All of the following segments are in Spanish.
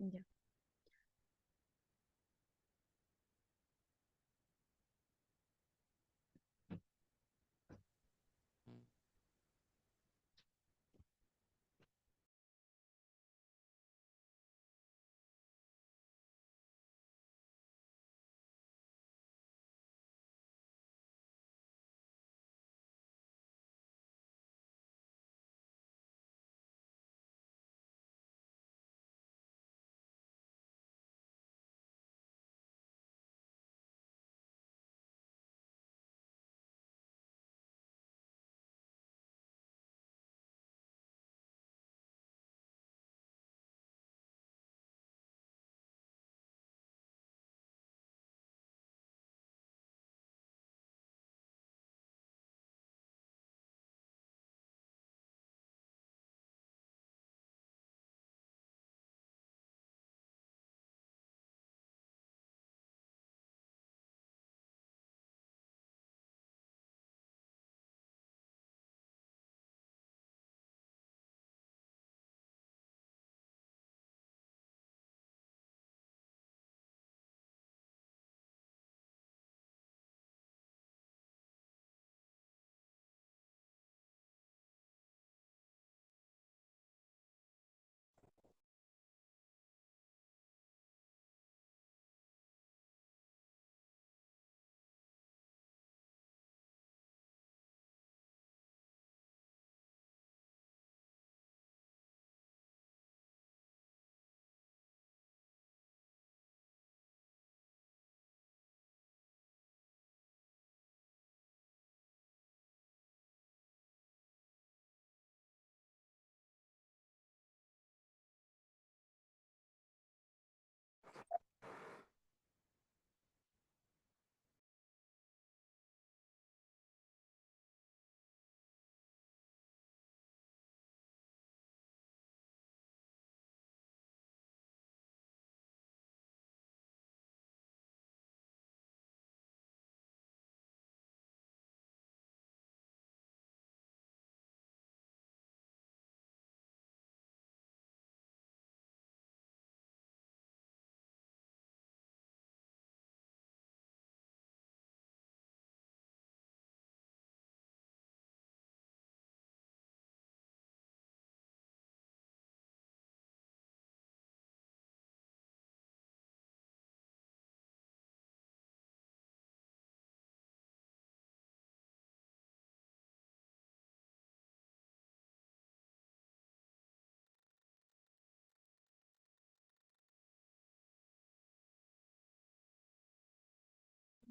Ya.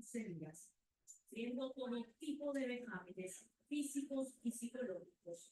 Células, siendo todo tipo de vejámenes físicos y psicológicos.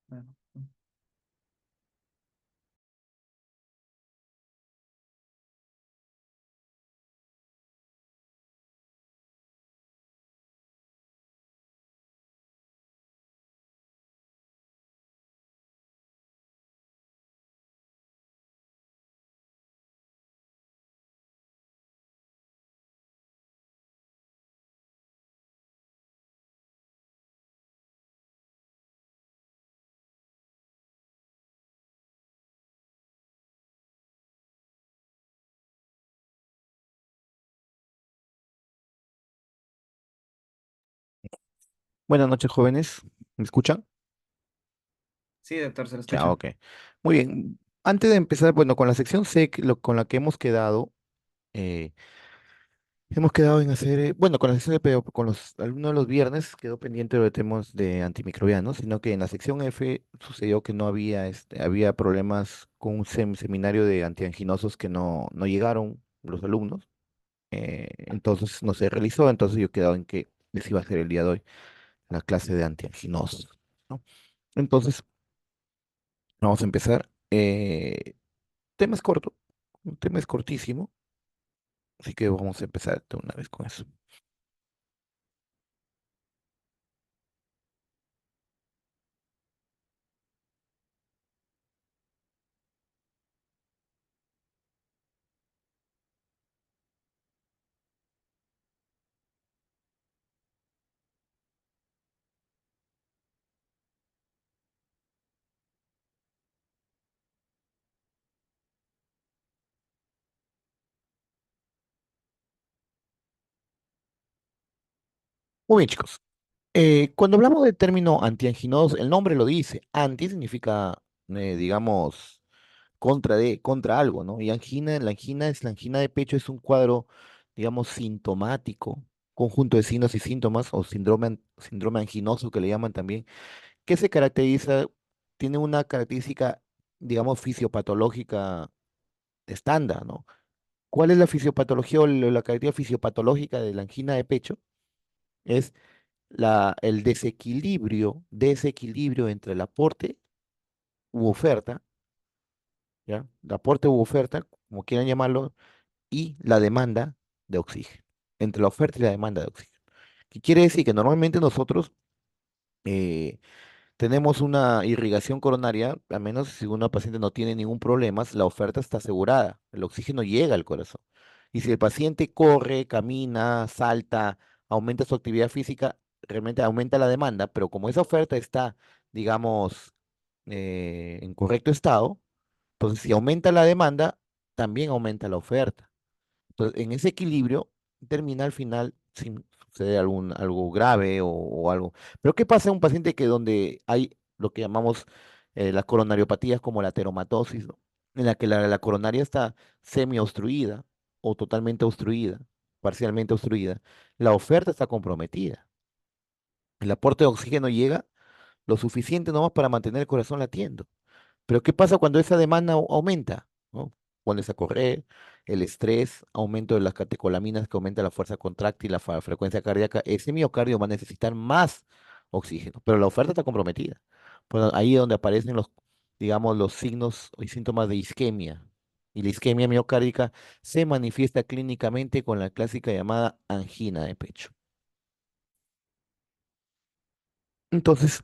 Bueno, Buenas noches, jóvenes. ¿Me escuchan? Sí, doctor, se lo Ya, escucha. ok. Muy bien. Antes de empezar, bueno, con la sección C, con la que eh, hemos quedado en hacer, bueno, con la sección de con los alumnos de los viernes quedó pendiente de temas de antimicrobianos, sino que en la sección F sucedió que no había, había problemas con un seminario de antianginosos que no llegaron los alumnos. Entonces no se realizó, entonces yo he quedado en que les iba a hacer el día de hoy la clase de antianginosos, ¿no? Entonces, vamos a empezar. Tema es corto, un tema es cortísimo, así que vamos a empezar de una vez con eso. Muy bien, chicos. Cuando hablamos del término antianginosos, el nombre lo dice. Anti significa, digamos, contra algo, ¿no? Y angina, la angina de pecho es un cuadro, digamos, sintomático, conjunto de signos y síntomas, o síndrome anginoso que le llaman también, que se caracteriza, tiene una característica, digamos, fisiopatológica estándar, ¿no? ¿Cuál es la fisiopatología o la característica fisiopatológica de la angina de pecho? Es el desequilibrio entre el aporte u oferta, ¿ya? El aporte u oferta, como quieran llamarlo, y la demanda de oxígeno, entre la oferta y la demanda de oxígeno. ¿Qué quiere decir? Que normalmente nosotros eh, tenemos una irrigación coronaria, a menos si una paciente no tiene ningún problema, la oferta está asegurada, el oxígeno llega al corazón. Y si el paciente corre, camina, salta, aumenta su actividad física, realmente aumenta la demanda, pero como esa oferta está, digamos, en correcto estado, entonces si aumenta la demanda, también aumenta la oferta. Entonces, en ese equilibrio termina al final sin suceder algo grave o algo. Pero ¿qué pasa en un paciente que donde hay lo que llamamos las coronariopatías como la teromatosis, ¿no? En la que la coronaria está semi-obstruida o totalmente obstruida, parcialmente obstruida? La oferta está comprometida. El aporte de oxígeno llega lo suficiente nomás para mantener el corazón latiendo. Pero ¿qué pasa cuando esa demanda aumenta? ¿No? Pones a correr, el estrés, aumento de las catecolaminas que aumenta la fuerza contráctil, la frecuencia cardíaca, ese miocardio va a necesitar más oxígeno, pero la oferta está comprometida. Pues ahí es donde aparecen digamos, los signos y síntomas de isquemia. Y la isquemia miocárdica se manifiesta clínicamente con la clásica llamada angina de pecho. Entonces,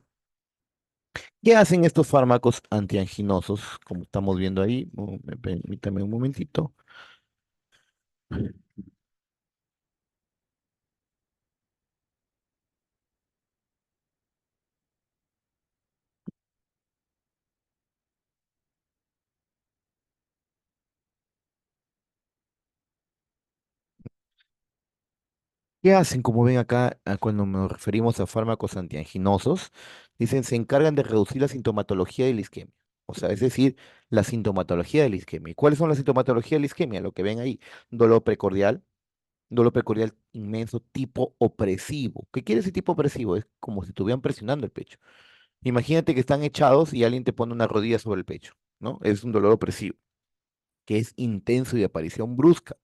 ¿qué hacen estos fármacos antianginosos? Como estamos viendo ahí, permítame un momentito. ¿Qué hacen? Como ven acá, cuando nos referimos a fármacos antianginosos, dicen se encargan de reducir la sintomatología de la isquemia. O sea, es decir, la sintomatología de la isquemia. ¿Y cuáles son las sintomatologías de la isquemia? Lo que ven ahí, dolor precordial inmenso, tipo opresivo. ¿Qué quiere decir tipo opresivo? Es como si estuvieran presionando el pecho. Imagínate que están echados y alguien te pone una rodilla sobre el pecho, ¿no? Es un dolor opresivo, que es intenso y de aparición brusca,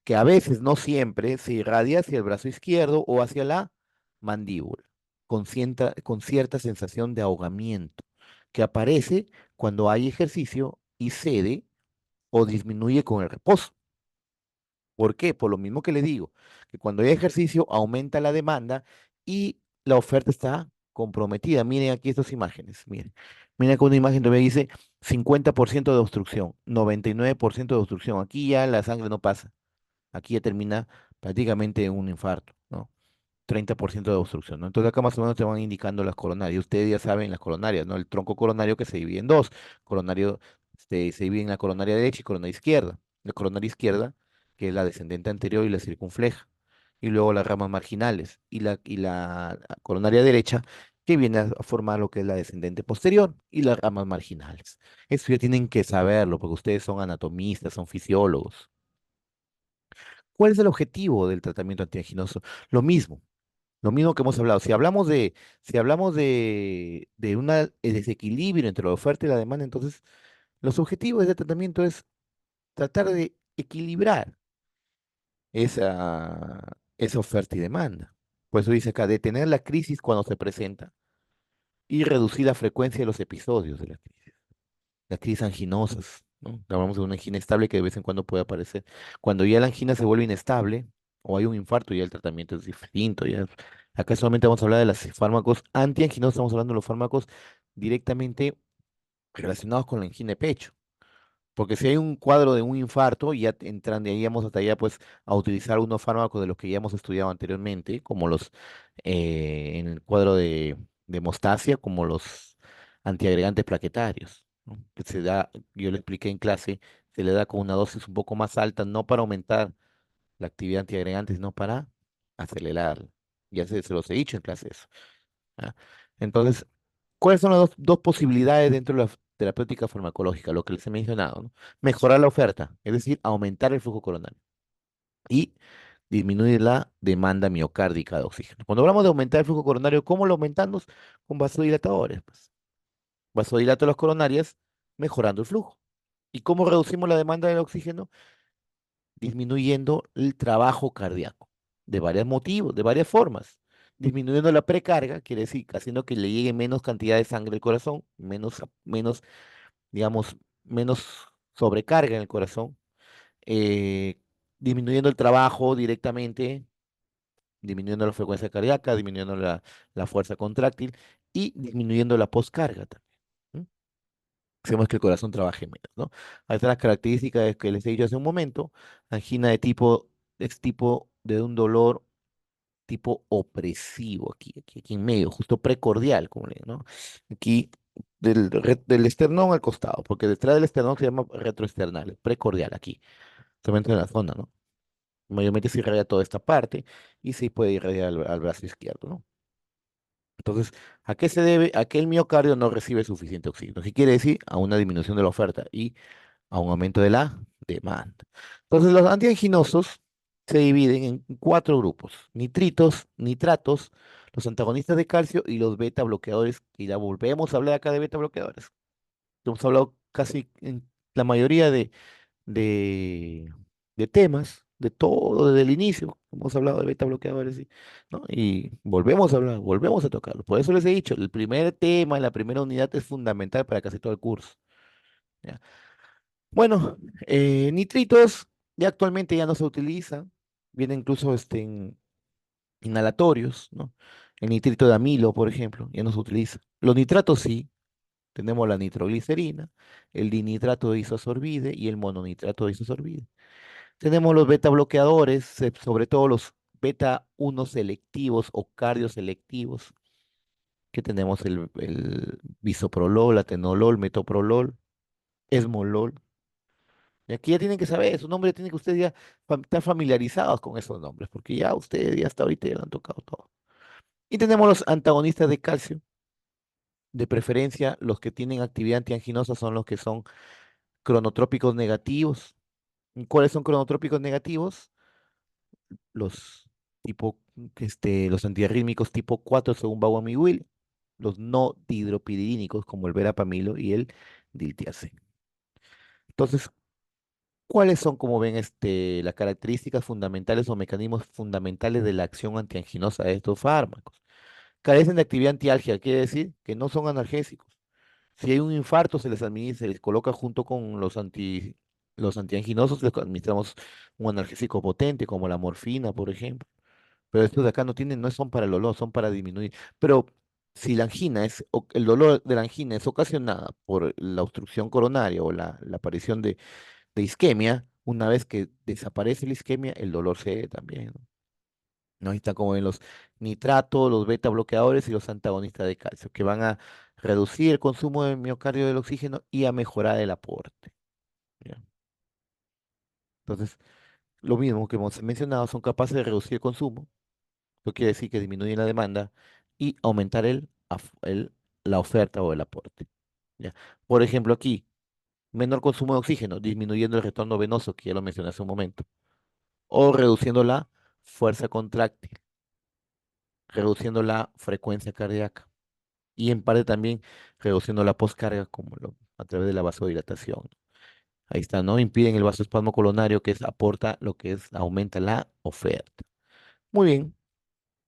que a veces, no siempre, se irradia hacia el brazo izquierdo o hacia la mandíbula, con cierta sensación de ahogamiento, que aparece cuando hay ejercicio y cede o disminuye con el reposo. ¿Por qué? Por lo mismo que le digo, que cuando hay ejercicio aumenta la demanda y la oferta está comprometida. Miren aquí estas imágenes, miren. Miren que una imagen donde dice 50% de obstrucción, 99% de obstrucción. Aquí ya la sangre no pasa. Aquí ya termina prácticamente un infarto, ¿no? 30% de obstrucción, ¿no? Entonces acá más o menos te van indicando las coronarias. Ustedes ya saben las coronarias, ¿no? El tronco coronario que se divide en dos. Coronario, se divide en la coronaria derecha y coronaria izquierda. La coronaria izquierda, que es la descendente anterior y la circunfleja. y luego las ramas marginales y la coronaria derecha que viene a formar lo que es la descendente posterior y las ramas marginales. Eso ya tienen que saberlo porque ustedes son anatomistas, son fisiólogos. ¿Cuál es el objetivo del tratamiento antianginoso? Lo mismo. Lo mismo que hemos hablado, si hablamos de un desequilibrio entre la oferta y la demanda, entonces los objetivos del tratamiento es tratar de equilibrar esa oferta y demanda. Por eso dice acá, detener la crisis cuando se presenta y reducir la frecuencia de los episodios de la crisis. Las crisis anginosas, ¿no? Hablamos de una angina estable que de vez en cuando puede aparecer. Cuando ya la angina se vuelve inestable o hay un infarto, ya el tratamiento es distinto. Acá solamente vamos a hablar de los fármacos antianginosos, estamos hablando de los fármacos directamente relacionados con la angina de pecho. Porque si hay un cuadro de un infarto, ya entran de ahí, vamos hasta allá, pues, a utilizar unos fármacos de los que ya hemos estudiado anteriormente, como los, en el cuadro de Mostacia, como los antiagregantes plaquetarios, ¿no? Que se da, yo le expliqué en clase, se le da con una dosis un poco más alta, no para aumentar la actividad antiagregante, sino para acelerarla. Ya se los he dicho en clase eso. ¿Ah? Entonces, ¿cuáles son las dos posibilidades dentro de la terapéutica farmacológica? Lo que les he mencionado, ¿no? Mejorar la oferta, es decir, aumentar el flujo coronario y disminuir la demanda miocárdica de oxígeno. Cuando hablamos de aumentar el flujo coronario, ¿cómo lo aumentamos? Con vasodilatadores, pues. Vasodilato las coronarias, mejorando el flujo. ¿Y cómo reducimos la demanda del oxígeno? Disminuyendo el trabajo cardíaco, de varios motivos, de varias formas. Disminuyendo la precarga, quiere decir, haciendo que le llegue menos cantidad de sangre al corazón, digamos, menos sobrecarga en el corazón, eh, disminuyendo el trabajo directamente, disminuyendo la frecuencia cardíaca, disminuyendo la fuerza contráctil y disminuyendo la poscarga también. ¿M? Hacemos que el corazón trabaje menos, ¿no? Ahí están las características que les he dicho hace un momento. Angina es tipo de un dolor tipo opresivo, aquí en medio, justo precordial, como le digo, ¿no? Aquí del esternón al costado, porque detrás del esternón se llama retroesternal, precordial, aquí, solamente en la zona, ¿no? Mayormente se irradia toda esta parte y se puede irradiar al brazo izquierdo, ¿no? Entonces, ¿a qué se debe? A que el miocardio no recibe suficiente oxígeno. ¿Qué quiere decir? A una disminución de la oferta y a un aumento de la demanda. Entonces, los antianginosos se dividen en cuatro grupos: nitritos, nitratos, los antagonistas de calcio y los beta bloqueadores. Y ya volvemos a hablar acá de beta bloqueadores. Hemos hablado casi en la mayoría de, de temas, de todo desde el inicio. Hemos hablado de beta bloqueadores, ¿no? Y volvemos a hablar, volvemos a tocarlo. Por eso les he dicho, el primer tema, la primera unidad es fundamental para casi todo el curso. ¿Ya? Bueno, nitritos ya actualmente ya no se utilizan, vienen incluso en inhalatorios, ¿no? El nitrito de amilo, por ejemplo, ya no se utiliza. Los nitratos sí, tenemos la nitroglicerina, el dinitrato de isosorbide y el mononitrato de isosorbide. Tenemos los beta bloqueadores, sobre todo los beta 1 selectivos o cardioselectivos, que tenemos el bisoprolol, atenolol, metoprolol, esmolol. Y aquí ya tienen que saber esos nombres, tienen que ustedes ya estar familiarizados con esos nombres, porque ya ustedes ya hasta ahorita ya lo han tocado todo. Y tenemos los antagonistas de calcio, de preferencia los que tienen actividad antianginosa son los que son cronotrópicos negativos. ¿Y cuáles son cronotrópicos negativos? Los los antiarrítmicos tipo 4 según Bauman y Will, los no dihidropiridínicos como el verapamilo y el diltiazem. Entonces, ¿cuáles son, como ven, las características fundamentales o mecanismos fundamentales de la acción antianginosa de estos fármacos? Carecen de actividad antiálgica, quiere decir que no son analgésicos. Si hay un infarto, se les administra, se les coloca junto con los antianginosos, les administramos un analgésico potente como la morfina, por ejemplo. Pero estos de acá no son para el dolor, son para disminuir. Pero si el dolor de la angina es ocasionada por la obstrucción coronaria o la aparición de isquemia, una vez que desaparece la isquemia, el dolor cede también, ¿no? ¿No? Ahí está como en los nitratos, los beta bloqueadores y los antagonistas de calcio, que van a reducir el consumo de miocardio del oxígeno y a mejorar el aporte. ¿Ya? Entonces, lo mismo que hemos mencionado, son capaces de reducir el consumo. Eso quiere decir que disminuyen la demanda y aumentar la oferta o el aporte. ¿Ya? Por ejemplo, aquí, menor consumo de oxígeno, disminuyendo el retorno venoso, que ya lo mencioné hace un momento, o reduciendo la fuerza contráctil, reduciendo la frecuencia cardíaca y en parte también reduciendo la poscarga a través de la vasodilatación. Ahí está, ¿no? Impiden el vasoespasmo coronario, que es aporta lo que es, aumenta la oferta. Muy bien.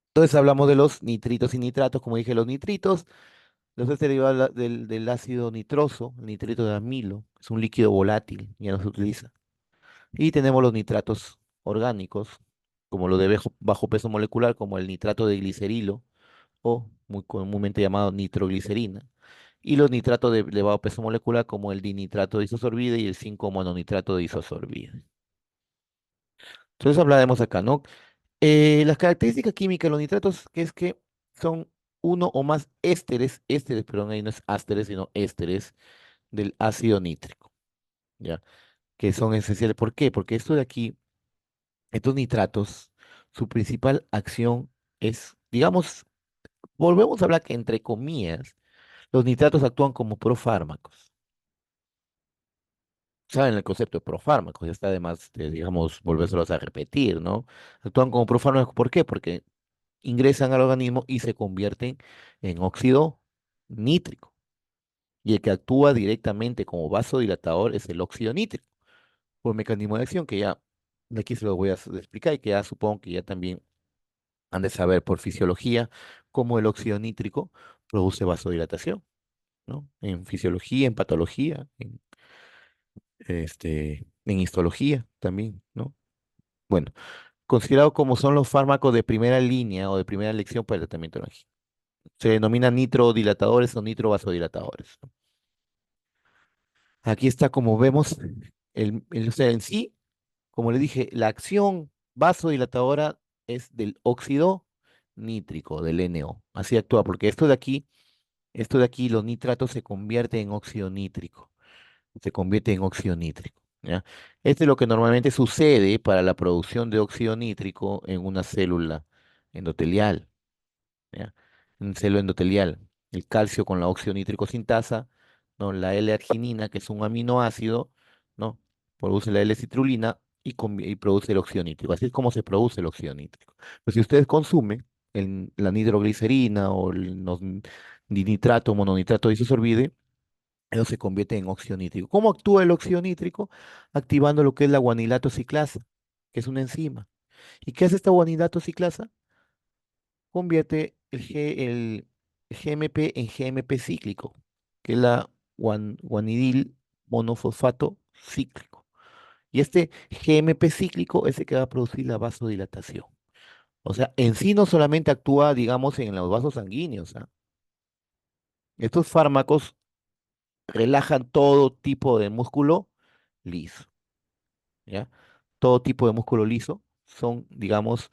Entonces hablamos de los nitritos y nitratos. Como dije, los nitritos, los es derivado del ácido nitroso, el nitrito de amilo, es un líquido volátil, ya no se utiliza. Y tenemos los nitratos orgánicos, como los de bajo peso molecular, como el nitrato de glicerilo, o muy comúnmente llamado nitroglicerina. Y los nitratos de elevado peso molecular, como el dinitrato de isosorbide y el 5-mononitrato de isosorbide. Entonces hablaremos acá, ¿no? Las características químicas de los nitratos que es que son uno o más ésteres, perdón, ahí no es ásteres, sino ésteres del ácido nítrico, ¿ya? Que son esenciales. ¿Por qué? Porque esto de aquí, estos nitratos, su principal acción es, digamos, volvemos a hablar que entre comillas, los nitratos actúan como profármacos. Saben el concepto de profármacos, ya está además de, digamos, volvérselos a repetir, ¿no? Actúan como profármacos, ¿por qué? Porque ingresan al organismo y se convierten en óxido nítrico. Y el que actúa directamente como vasodilatador es el óxido nítrico, por mecanismo de acción que ya de aquí se lo voy a explicar y que ya supongo que ya también han de saber por fisiología cómo el óxido nítrico produce vasodilatación, ¿no? En fisiología, en patología, en histología también, ¿no? Bueno, considerado como son los fármacos de primera línea o de primera elección para el tratamiento de la angina. Se denominan nitrodilatadores o nitrovasodilatadores, ¿no? Aquí está, como vemos, o sea, en sí, como le dije, la acción vasodilatadora es del óxido nítrico, del NO. Así actúa, porque esto de aquí, los nitratos se convierte en óxido nítrico, se convierte en óxido nítrico, ¿ya? Esto es lo que normalmente sucede para la producción de óxido nítrico en una célula endotelial. ¿Ya? Un celo endotelial, el calcio con la óxido nítrico sintasa, ¿no? La L-arginina, que es un aminoácido, ¿no? Produce la L-citrulina y produce el óxido nítrico. Así es como se produce el óxido nítrico. Pero si ustedes consumen la nitroglicerina o los dinitrato, mononitrato de isosorbide, eso se convierte en óxido nítrico. ¿Cómo actúa el óxido nítrico? Activando lo que es la guanilato ciclasa, que es una enzima. ¿Y qué hace esta guanilato ciclasa? Convierte el GMP en GMP cíclico, que es la guanidil monofosfato cíclico. Y este GMP cíclico es el que va a producir la vasodilatación. O sea, en sí no solamente actúa, digamos, en los vasos sanguíneos, ¿ah? Estos fármacos relajan todo tipo de músculo liso, ¿ya? Todo tipo de músculo liso son, digamos,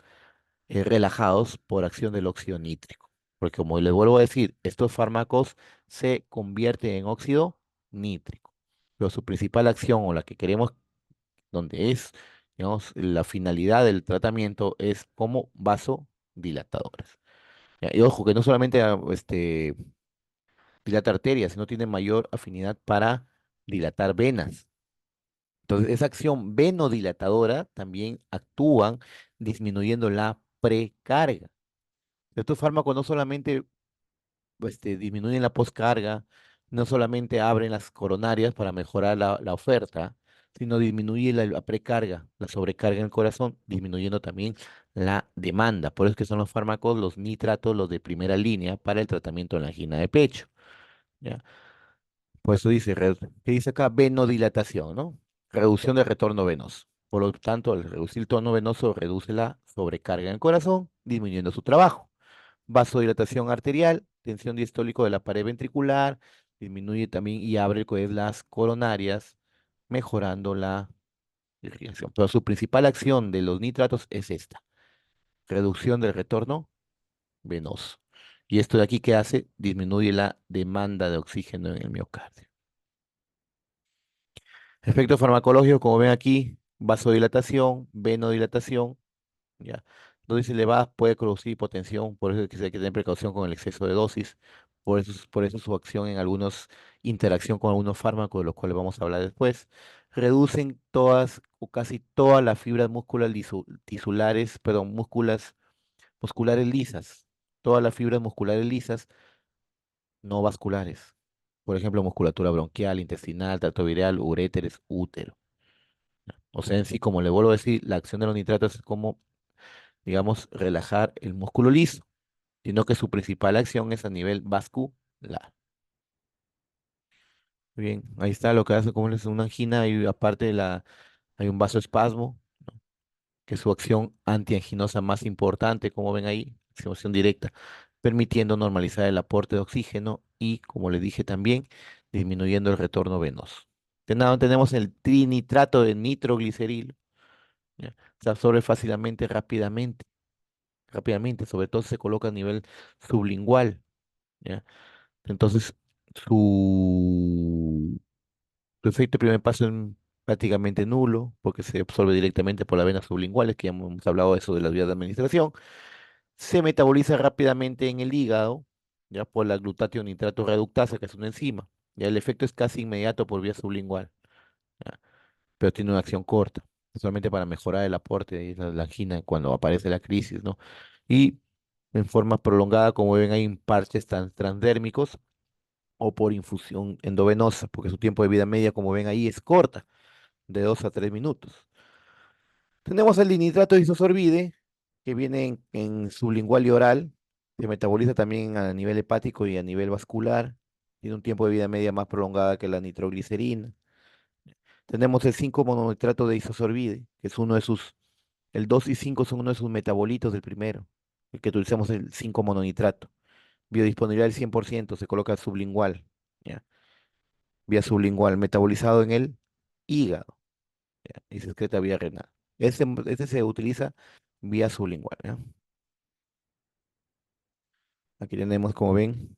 relajados por acción del óxido nítrico. Porque como les vuelvo a decir, estos fármacos se convierten en óxido nítrico. Pero su principal acción o la que queremos, donde es, digamos, la finalidad del tratamiento es como vasodilatadores. ¿Ya? Y ojo, que no solamente dilata arterias, sino tiene mayor afinidad para dilatar venas. Entonces, esa acción venodilatadora también actúan disminuyendo la precarga. Estos fármacos no solamente disminuyen la poscarga, no solamente abren las coronarias para mejorar la oferta, sino disminuye la precarga, la sobrecarga en el corazón, disminuyendo también la demanda. Por eso es que son los fármacos, los nitratos, los de primera línea para el tratamiento de la angina de pecho. ¿Ya? Por eso dice, ¿qué dice acá? Venodilatación, ¿no? Reducción del retorno venoso. Por lo tanto, al reducir el tono venoso, reduce la sobrecarga en el corazón, disminuyendo su trabajo. Vasodilatación arterial, tensión diastólico de la pared ventricular, disminuye también y abre pues, las coronarias, mejorando la irrigación. Pero su principal acción de los nitratos es esta, reducción del retorno venoso. Y esto de aquí, ¿qué hace? Disminuye la demanda de oxígeno en el miocardio. Efecto farmacológico, como ven aquí, vasodilatación, venodilatación, ¿ya? Dosis elevadas puede producir hipotensión, por eso es que hay que tener precaución con el exceso de dosis, por eso su acción en algunos, interacción con algunos fármacos, de los cuales vamos a hablar después, reducen todas o casi todas las fibras tisulares, perdón, musculares lisas, todas las fibras musculares lisas, no vasculares. Por ejemplo, musculatura bronquial, intestinal, tracto viral, uréteres, útero. O sea, en sí, como le vuelvo a decir, la acción de los nitratos es como, digamos, relajar el músculo liso, sino que su principal acción es a nivel vascular. Bien, ahí está lo que hace como es una angina y aparte hay un vasoespasmo, que es su acción antianginosa más importante, como ven ahí, acción directa, permitiendo normalizar el aporte de oxígeno y, como le dije también, disminuyendo el retorno venoso. Tenemos el trinitrato de nitrogliceril, ¿ya? Se absorbe fácilmente, rápidamente, sobre todo se coloca a nivel sublingual, ¿ya? Entonces, su, su efecto de primer paso es prácticamente nulo, porque se absorbe directamente por las venas sublinguales, que ya hemos hablado de eso de las vías de administración. Se metaboliza rápidamente en el hígado, ya por la glutatión nitrato reductasa, que es una enzima. Ya el efecto es casi inmediato por vía sublingual, ¿ya? Pero tiene una acción corta, solamente para mejorar el aporte de la angina cuando aparece la crisis, ¿no? Y en forma prolongada, como ven, hay parches transdérmicos o por infusión endovenosa, porque su tiempo de vida media, como ven ahí, es corta, de 2 a 3 minutos. Tenemos el dinitrato de isosorbide, que viene en sublingual y oral, se metaboliza también a nivel hepático y a nivel vascular, tiene un tiempo de vida media más prolongada que la nitroglicerina. Tenemos el 5-mononitrato de isosorbide, que es uno de sus, el 2 y 5 son uno de sus metabolitos del primero, el que utilizamos el 5-mononitrato. Biodisponibilidad del 100%, se coloca sublingual, ¿ya? Vía sublingual, metabolizado en el hígado, ¿ya? Y se excreta vía renal. Este se utiliza vía sublingual, ¿ya? Aquí tenemos, como ven,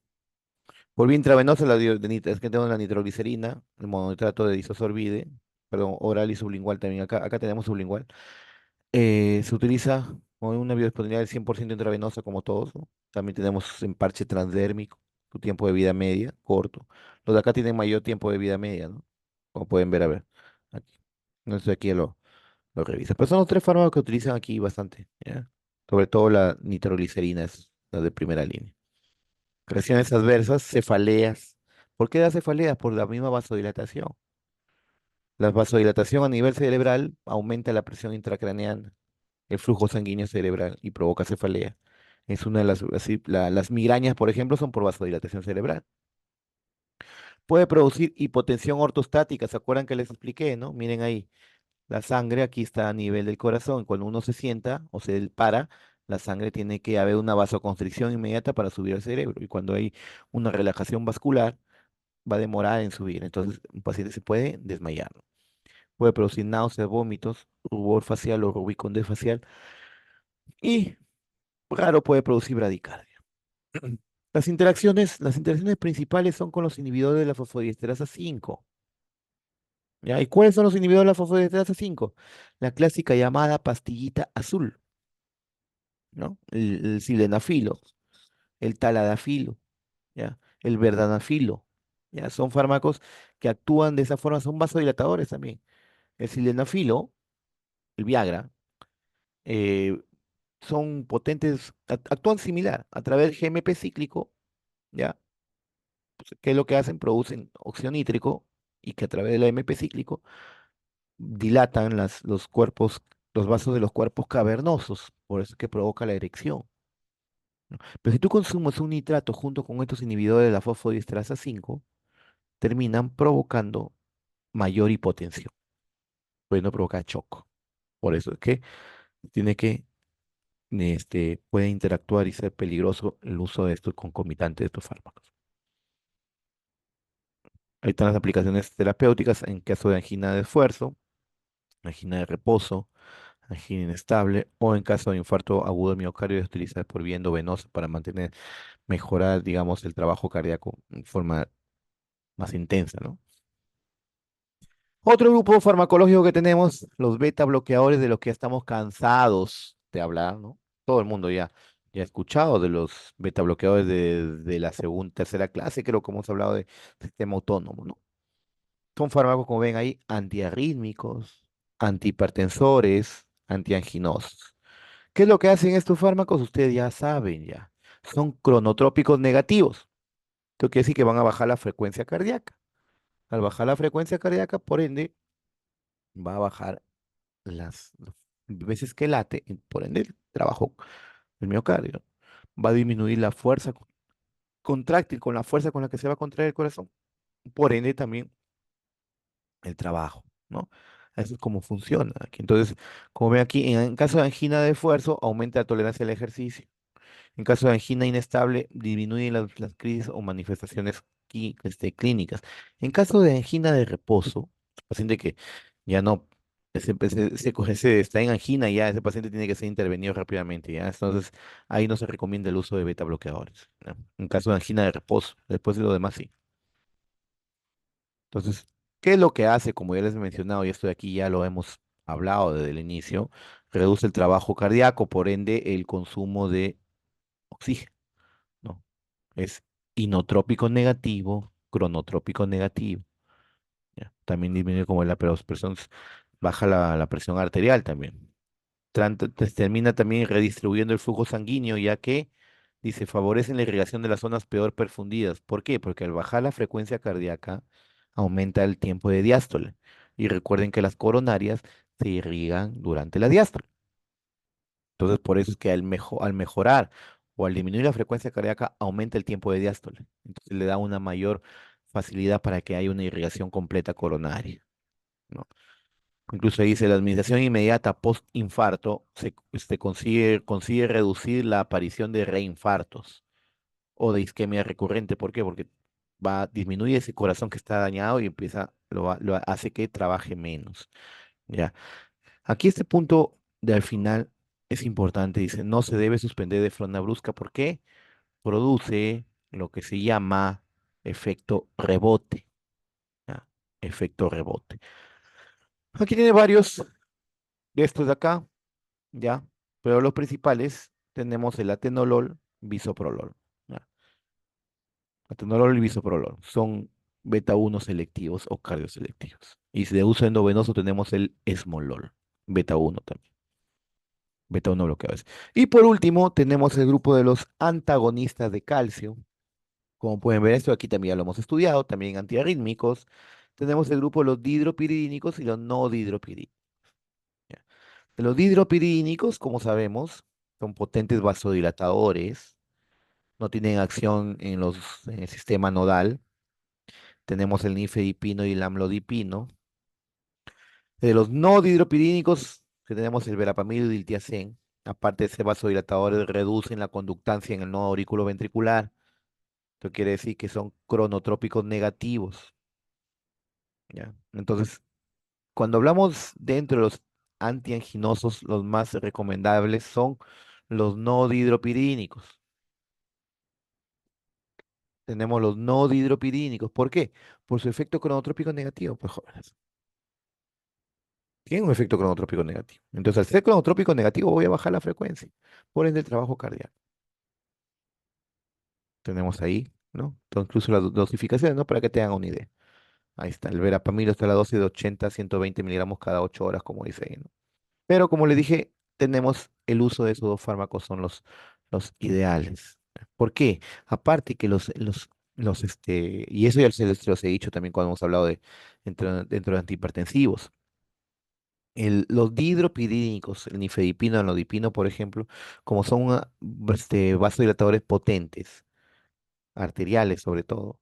por vía intravenosa es que tenemos la nitroglicerina, el mononitrato de isosorbide, perdón, oral y sublingual también. Acá tenemos sublingual. Se utiliza con una biodisponibilidad del 100% intravenosa como todos, ¿no? También tenemos en parche transdérmico, su tiempo de vida media, corto. Los de acá tienen mayor tiempo de vida media, ¿no? Como pueden ver, a ver. Aquí. No sé, aquí lo revisa. Pero son los tres fármacos que utilizan aquí bastante, ¿ya? Sobre todo la nitroglicerina es la de primera línea. Reacciones adversas, cefaleas. ¿Por qué da cefaleas? Por la misma vasodilatación. La vasodilatación a nivel cerebral aumenta la presión intracraneal, el flujo sanguíneo cerebral y provoca cefalea. Es una de las migrañas, por ejemplo, son por vasodilatación cerebral. Puede producir hipotensión ortostática, ¿se acuerdan que les expliqué, no? Miren ahí, la sangre aquí está a nivel del corazón. Cuando uno se sienta o se para, la sangre tiene que haber una vasoconstricción inmediata para subir al cerebro. Y cuando hay una relajación vascular, va a demorar en subir. Entonces, un paciente se puede desmayar, ¿no? Puede producir náuseas, vómitos, rubor facial o rubicondés facial. Y raro puede producir bradicardia. Las interacciones principales son con los inhibidores de la fosfodiesterasa 5. ¿Ya? ¿Y cuáles son los inhibidores de la fosfodiesterasa 5? La clásica llamada pastillita azul, ¿no? El sildenafilo, el taladafilo, ¿ya? El verdanafilo, ¿ya? Son fármacos que actúan de esa forma, son vasodilatadores también. El sildenafilo, el Viagra, eh, son potentes, actúan similar a través del GMP cíclico, ¿ya? ¿Qué es lo que hacen? Producen óxido nítrico y que a través del AMP cíclico dilatan los cuerpos, los vasos de los cuerpos cavernosos, por eso es que provoca la erección. Pero si tú consumes un nitrato junto con estos inhibidores de la fosfodiesterasa 5, terminan provocando mayor hipotensión, pudiendo provocar shock. Por eso es que tiene que, puede interactuar y ser peligroso el uso de estos concomitantes de estos fármacos. Ahí están las aplicaciones terapéuticas en caso de angina de esfuerzo, angina de reposo, angina inestable o en caso de infarto agudo del miocardio es utilizada por vía endovenosa para mejorar, digamos, el trabajo cardíaco en forma más intensa, ¿no? Otro grupo farmacológico que tenemos, los beta bloqueadores de los que ya estamos cansados de hablar, ¿no? Todo el mundo ya ha escuchado de los beta bloqueadores de la segunda, tercera clase, creo que hemos hablado de sistema autónomo, ¿no? Son fármacos, como ven ahí, antiarrítmicos, antihipertensores, antianginosos. ¿Qué es lo que hacen estos fármacos? Ustedes ya saben ya. Son cronotrópicos negativos. Esto quiere decir que van a bajar la frecuencia cardíaca. Al bajar la frecuencia cardíaca, por ende, va a bajar las veces que late, y por ende, el trabajo del miocardio. Va a disminuir la fuerza contráctil con la fuerza con la que se va a contraer el corazón. Por ende, también el trabajo, ¿no? Eso es como funciona aquí. Entonces, como ven aquí, en caso de angina de esfuerzo, aumenta la tolerancia al ejercicio. En caso de angina inestable, disminuye las crisis o manifestaciones clínicas. En caso de angina de reposo, paciente que ya no está en angina, ya ese paciente tiene que ser intervenido rápidamente, ¿ya? Entonces, ahí no se recomienda el uso de beta bloqueadores, ¿ya? En caso de angina de reposo, después de lo demás sí. Entonces, ¿qué es lo que hace? Como ya les he mencionado, y esto de aquí ya lo hemos hablado desde el inicio, reduce el trabajo cardíaco, por ende, el consumo de oxígeno, ¿no? Es inotrópico negativo, cronotrópico negativo. ¿Ya? También disminuye como la presión, baja la presión arterial también. Termina también redistribuyendo el flujo sanguíneo, ya que, dice, favorecen la irrigación de las zonas peor perfundidas. ¿Por qué? Porque al bajar la frecuencia cardíaca, aumenta el tiempo de diástole. Y recuerden que las coronarias se irrigan durante la diástole. Entonces, por eso es que al mejorar o al disminuir la frecuencia cardíaca, aumenta el tiempo de diástole. Entonces, le da una mayor facilidad para que haya una irrigación completa coronaria, ¿no? Incluso ahí dice, la administración inmediata post-infarto consigue reducir la aparición de reinfartos o de isquemia recurrente. ¿Por qué? Porque disminuye ese corazón que está dañado y lo hace que trabaje menos. ¿Ya? Aquí este punto de al final es importante, dice, no se debe suspender de forma brusca porque produce lo que se llama efecto rebote, ¿ya? Efecto rebote. Aquí tiene varios de estos de acá, ¿ya? Pero los principales tenemos el atenolol, bisoprolol, ¿ya? Atenolol y bisoprolol son beta uno selectivos o cardioselectivos. Y si de uso endovenoso tenemos el esmolol, beta uno también. Beta 1 bloqueadores. Y por último, tenemos el grupo de los antagonistas de calcio. Como pueden ver, esto aquí también ya lo hemos estudiado, también antiarrítmicos. Tenemos el grupo de los dihidropiridínicos y los no dihidropiridínicos. ¿Ya? De los dihidropiridínicos, como sabemos, son potentes vasodilatadores, no tienen acción en el sistema nodal. Tenemos el nifedipino y el amlodipino. De los no dihidropiridínicos, que tenemos el verapamil y el tiacén, aparte de ser vasodilatadores, reducen la conductancia en el nodo auriculoventricular. Esto quiere decir que son cronotrópicos negativos, ¿ya? Entonces, cuando hablamos dentro de los antianginosos, los más recomendables son los no dihidropiridínicos. Tenemos los no dihidropiridínicos. ¿Por qué? Por su efecto cronotrópico negativo, pues jóvenes. Tienen un efecto cronotrópico negativo. Entonces, al ser cronotrópico negativo, voy a bajar la frecuencia. Por ende, el trabajo cardíaco. Tenemos ahí, ¿no? Incluso las dosificaciones, ¿no? Para que tengan una idea. Ahí está, el verapamil está a la dosis de 80 a 120 miligramos cada 8 horas, como dice ahí, ¿no? Pero como le dije, tenemos el uso de esos dos fármacos, son los ideales. ¿Por qué? Aparte que y eso ya se los he dicho también cuando hemos hablado dentro de antihipertensivos. Los dihidropiridínicos, el nifedipino, el nodipino, por ejemplo, como son vasodilatadores potentes, arteriales sobre todo,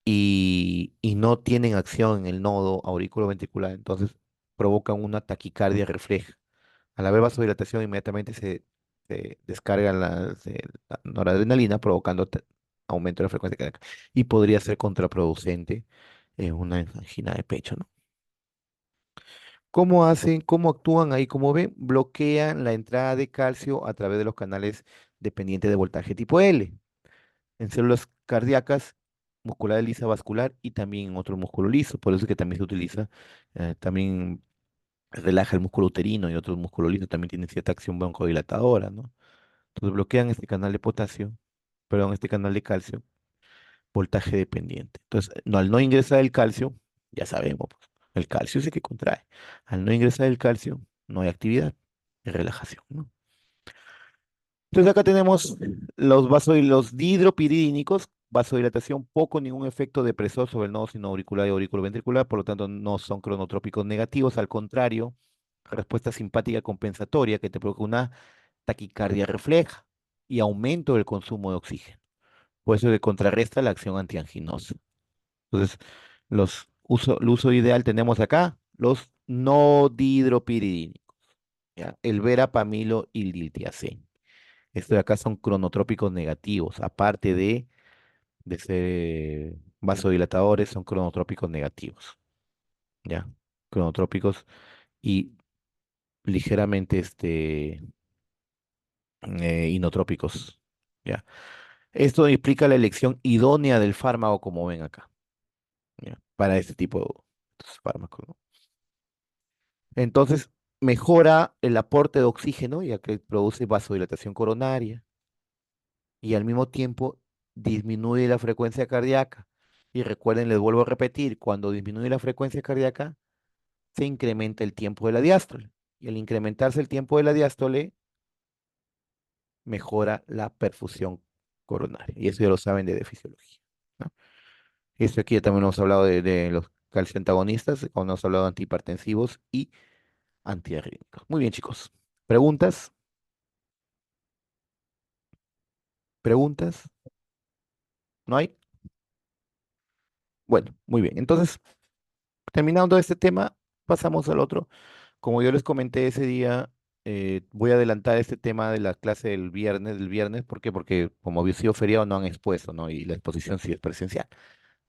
y no tienen acción en el nodo auriculoventricular, entonces provocan una taquicardia refleja. Al haber vasodilatación, inmediatamente se descarga la noradrenalina, provocando aumento de la frecuencia cardíaca. Y podría ser contraproducente en una angina de pecho, ¿no? ¿Cómo hacen, cómo actúan ahí? Como ven, bloquean la entrada de calcio a través de los canales dependientes de voltaje tipo L. En células cardíacas muscular lisa vascular y también en otro músculo liso. Por eso es que también se utiliza, también relaja el músculo uterino y otros músculos lisos, también tienen cierta acción broncodilatadora, ¿no? Entonces bloquean este canal de potasio, perdón, este canal de calcio, voltaje dependiente. Entonces, no, al no ingresar el calcio, ya sabemos, pues, el calcio es el que contrae. Al no ingresar el calcio, no hay actividad, hay relajación, ¿no? Entonces acá tenemos los dihidropiridínicos, vasodilatación, poco ningún efecto depresor sobre el nodo sinoauricular y auriculoventricular, por lo tanto no son cronotrópicos negativos, al contrario, respuesta simpática compensatoria que te provoca una taquicardia refleja y aumento del consumo de oxígeno. Por eso que contrarresta la acción antianginosa. Entonces, el uso ideal tenemos acá los no dihidropiridínicos, ¿ya? El verapamilo y el diltiazem. Estos de acá son cronotrópicos negativos, aparte de ser vasodilatadores, son cronotrópicos negativos, ¿ya? Cronotrópicos y ligeramente inotrópicos, ¿ya? Esto implica la elección idónea del fármaco, como ven acá, ¿ya? Para este tipo de fármacos, ¿no? Entonces, mejora el aporte de oxígeno, ya que produce vasodilatación coronaria y al mismo tiempo disminuye la frecuencia cardíaca. Y recuerden, les vuelvo a repetir, cuando disminuye la frecuencia cardíaca, se incrementa el tiempo de la diástole. Y al incrementarse el tiempo de la diástole, mejora la perfusión coronaria. Y eso ya lo saben de fisiología, ¿no? Esto aquí ya también hemos hablado de los calcioantagonistas, cuando hemos hablado de antihipertensivos y antiarrítmicos. Muy bien, chicos. ¿Preguntas? ¿Preguntas? ¿No hay? Bueno, muy bien. Entonces, terminando este tema, pasamos al otro. Como yo les comenté ese día, voy a adelantar este tema de la clase del viernes, ¿por qué? Porque como había sido feriado no han expuesto, ¿no? Y la exposición sí es presencial.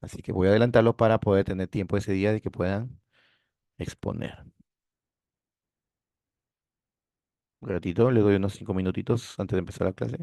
Así que voy a adelantarlo para poder tener tiempo ese día de que puedan exponer. Un ratito, les doy unos 5 minutitos antes de empezar la clase.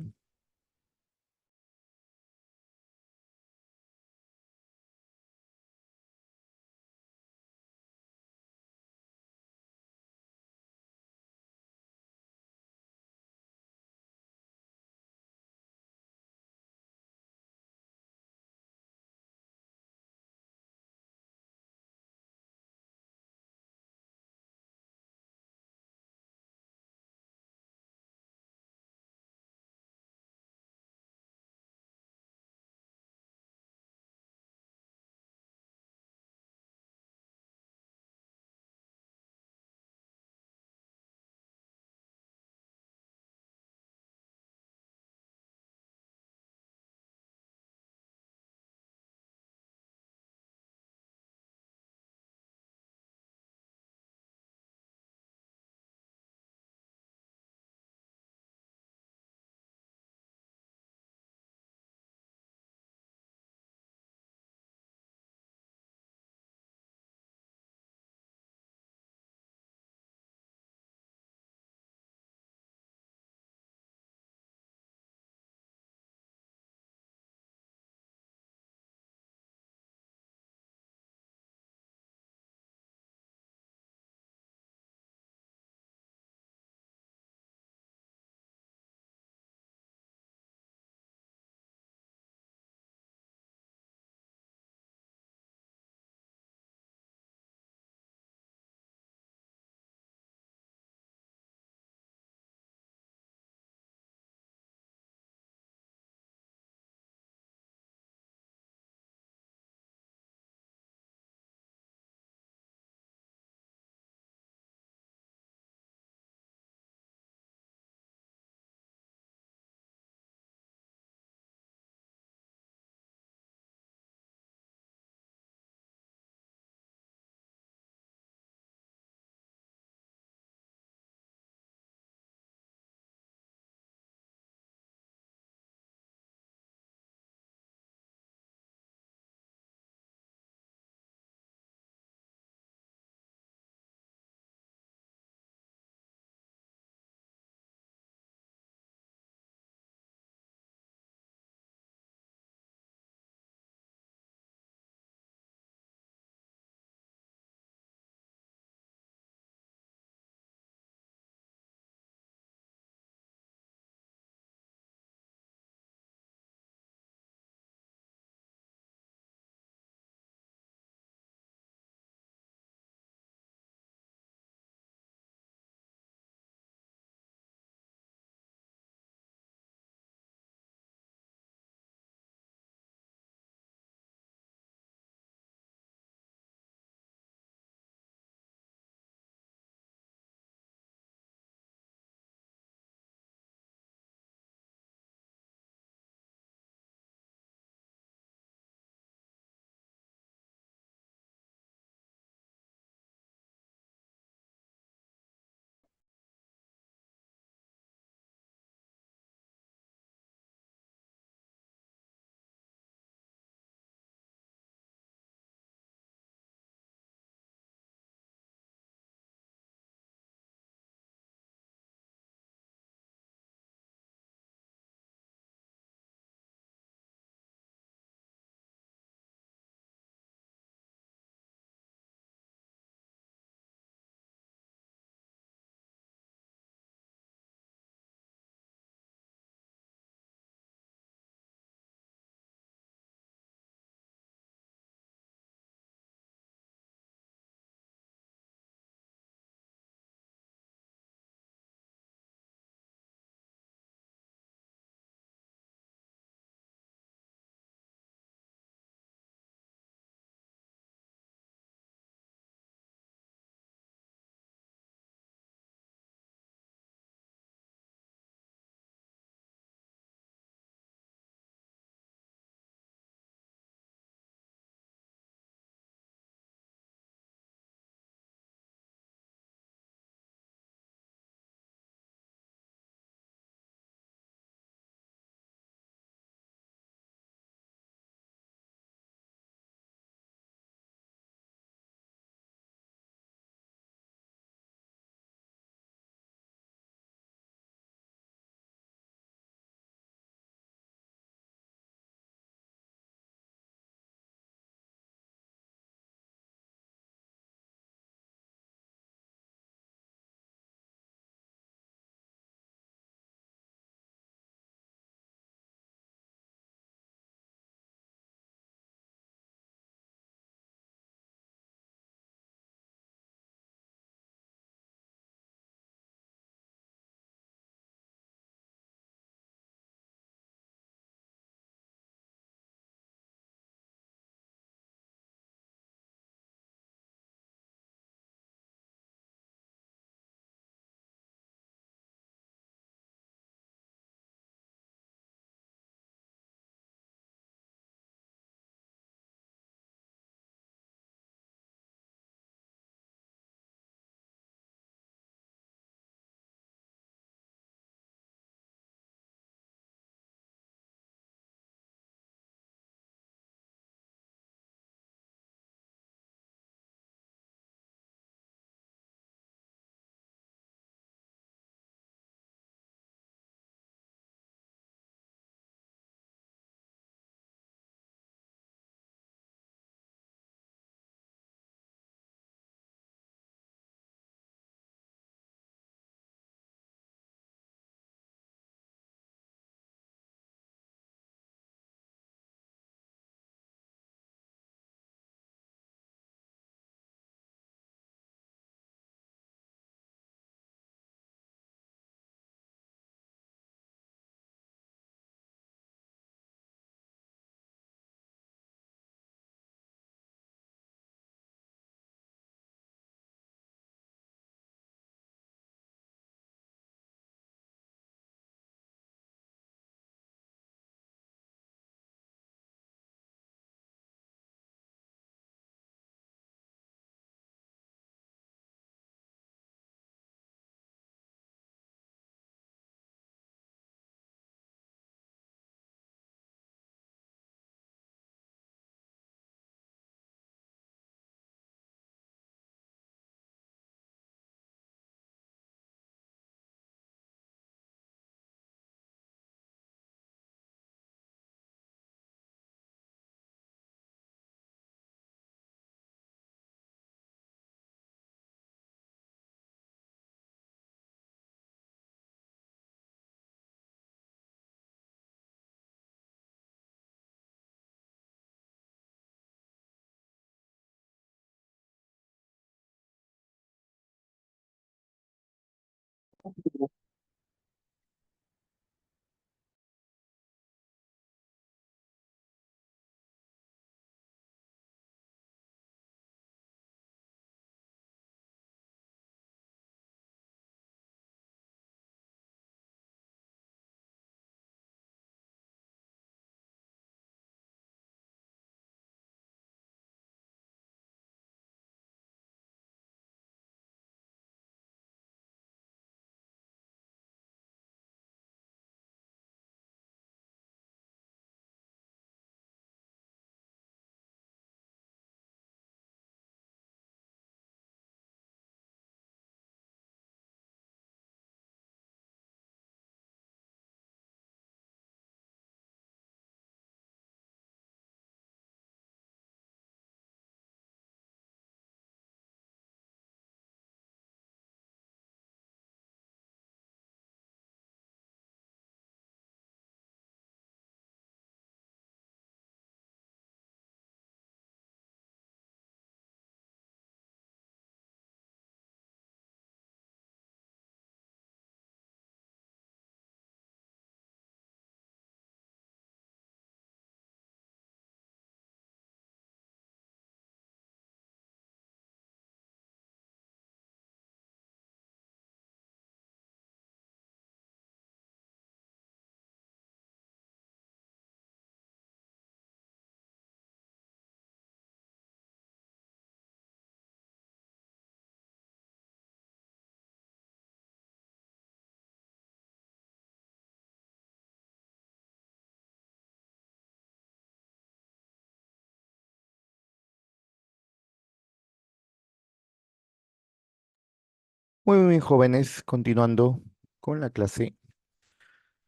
Muy bien, jóvenes, continuando con la clase.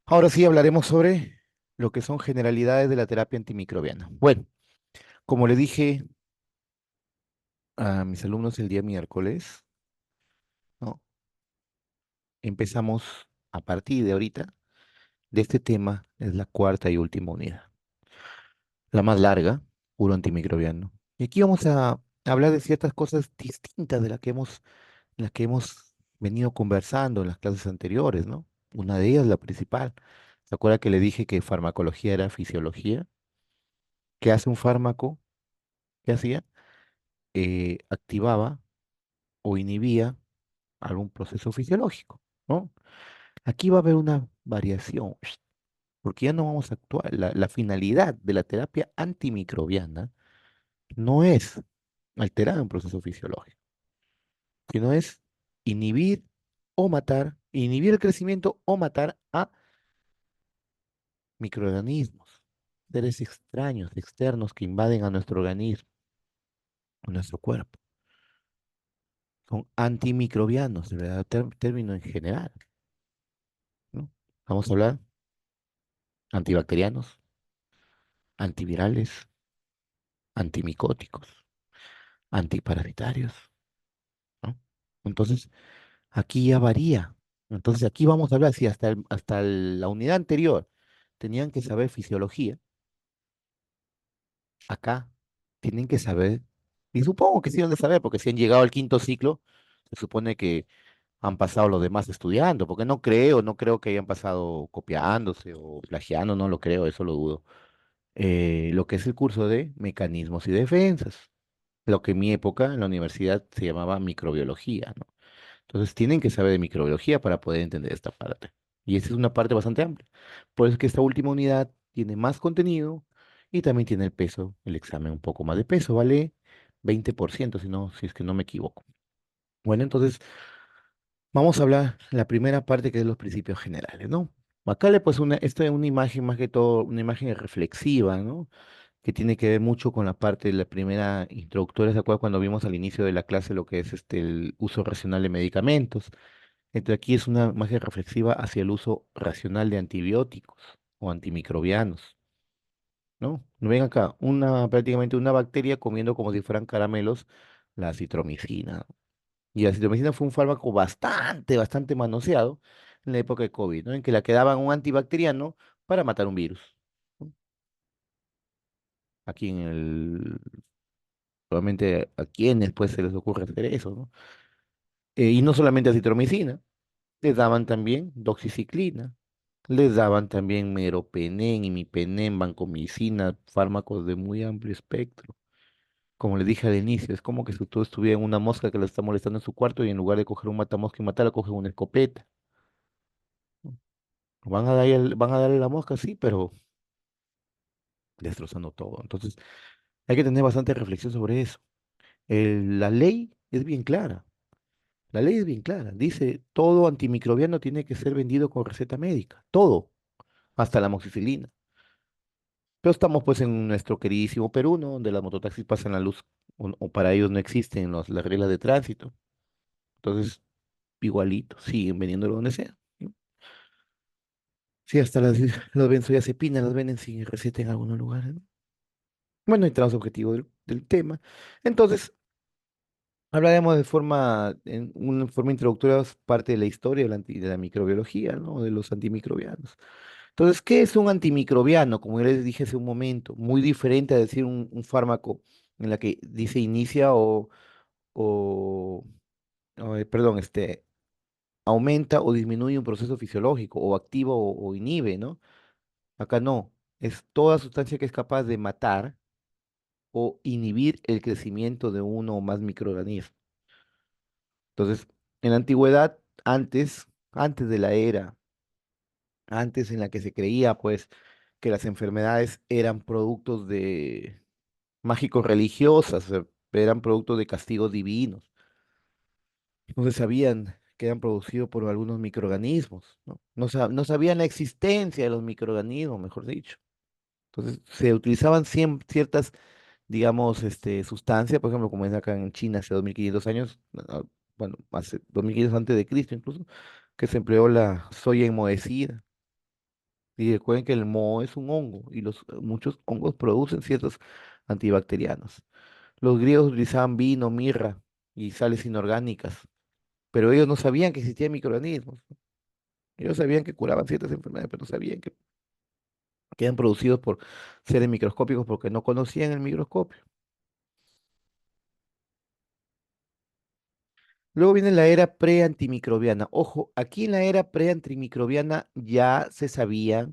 Ahora sí hablaremos sobre lo que son generalidades de la terapia antimicrobiana. Bueno, como le dije a mis alumnos el día miércoles, ¿no? Empezamos a partir de ahorita de este tema, es la cuarta y última unidad, la más larga, puro antimicrobiano. Y aquí vamos a hablar de ciertas cosas distintas de las que hemos venido conversando en las clases anteriores, ¿no? Una de ellas, la principal. ¿Se acuerda que le dije que farmacología era fisiología? ¿Qué hace un fármaco? ¿Qué hacía? Activaba o inhibía algún proceso fisiológico, ¿no? Aquí va a haber una variación, porque ya no vamos a actuar. La finalidad de la terapia antimicrobiana no es alterar un proceso fisiológico, sino es inhibir o matar, inhibir el crecimiento o matar a microorganismos, seres extraños, externos que invaden a nuestro organismo, a nuestro cuerpo. Son antimicrobianos, de verdad, término en general, ¿no? Vamos a hablar antibacterianos, antivirales, antimicóticos, antiparasitarios, ¿no? Entonces, aquí ya varía. Entonces, aquí vamos a hablar, si hasta la unidad anterior tenían que saber fisiología, acá tienen que saber, y supongo que sí han de saber, porque si han llegado al quinto ciclo, se supone que han pasado los demás estudiando, porque no creo que hayan pasado copiándose o plagiando, no lo creo, eso lo dudo. Lo que es el curso de mecanismos y defensas, lo que en mi época en la universidad se llamaba microbiología, ¿no? Entonces tienen que saber de microbiología para poder entender esta parte. Y esa es una parte bastante amplia. Por eso es que esta última unidad tiene más contenido y también tiene el peso, el examen un poco más de peso, vale 20%, si es que no me equivoco. Bueno, entonces vamos a hablar la primera parte que es los principios generales, ¿no? Acá le pues esta es una imagen más que todo, una imagen reflexiva, ¿no? Que tiene que ver mucho con la parte de la primera introductoria, ¿se acuerdan cuando vimos al inicio de la clase lo que es el uso racional de medicamentos? Entonces aquí es una imagen reflexiva hacia el uso racional de antibióticos o antimicrobianos, ¿no? Ven acá, prácticamente una bacteria comiendo como si fueran caramelos la citromicina. Y la citromicina fue un fármaco bastante manoseado en la época de COVID, ¿no? En que la quedaban un antibacteriano para matar un virus, ¿no? Aquí en el, Probablemente a quienes pues se les ocurre hacer eso, ¿no? Y no solamente acitromicina. Les daban también doxiciclina, les daban también meropenem, imipenem, vancomicina, fármacos de muy amplio espectro. Como le dije al inicio, es como que si tú estuviera en una mosca que la está molestando en su cuarto y en lugar de coger un matamosca y matarla, cogen una escopeta. ¿No? Van a darle la mosca, sí, pero destrozando todo. Entonces, hay que tener bastante reflexión sobre eso. La ley es bien clara. La ley es bien clara. Dice, todo antimicrobiano tiene que ser vendido con receta médica. Todo, hasta la amoxicilina. Pero estamos pues en nuestro queridísimo Perú, ¿no? Donde las mototaxis pasan la luz, o para ellos no existen las reglas de tránsito. Entonces, igualito, siguen vendiéndolo donde sea. ¿No? Sí, hasta las benzodiazepinas las venden sin receta en algunos lugares, ¿no? Bueno, entramos al objetivo del tema. Entonces, hablaremos en una forma introductoria, parte de la historia de la microbiología, ¿no? De los antimicrobianos. Entonces, ¿qué es un antimicrobiano? Como ya les dije hace un momento, muy diferente a decir un fármaco en la que dice inicia o, perdón, aumenta o disminuye un proceso fisiológico, o activa o inhibe, ¿no? Acá no, es toda sustancia que es capaz de matar o inhibir el crecimiento de uno o más microorganismos. Entonces, en la antigüedad, antes de la era, antes en la que se creía, pues, que las enfermedades eran productos de mágicos religiosas, eran productos de castigos divinos. No se sabían que eran producidos por algunos microorganismos, ¿no? No sabían la existencia de los microorganismos, mejor dicho. Entonces, se utilizaban ciertas, digamos, sustancias, por ejemplo, como es acá en China hace 2500 años, bueno, hace 2500 antes de Cristo incluso, que se empleó la soya enmohecida. Y recuerden que el moho es un hongo y muchos hongos producen ciertos antibacterianos. Los griegos utilizaban vino, mirra y sales inorgánicas, pero ellos no sabían que existían microorganismos. Ellos sabían que curaban ciertas enfermedades, pero no sabían que eran producidos por seres microscópicos porque no conocían el microscopio. Luego viene la era pre-antimicrobiana. Ojo, aquí en la era pre-antimicrobiana ya se sabía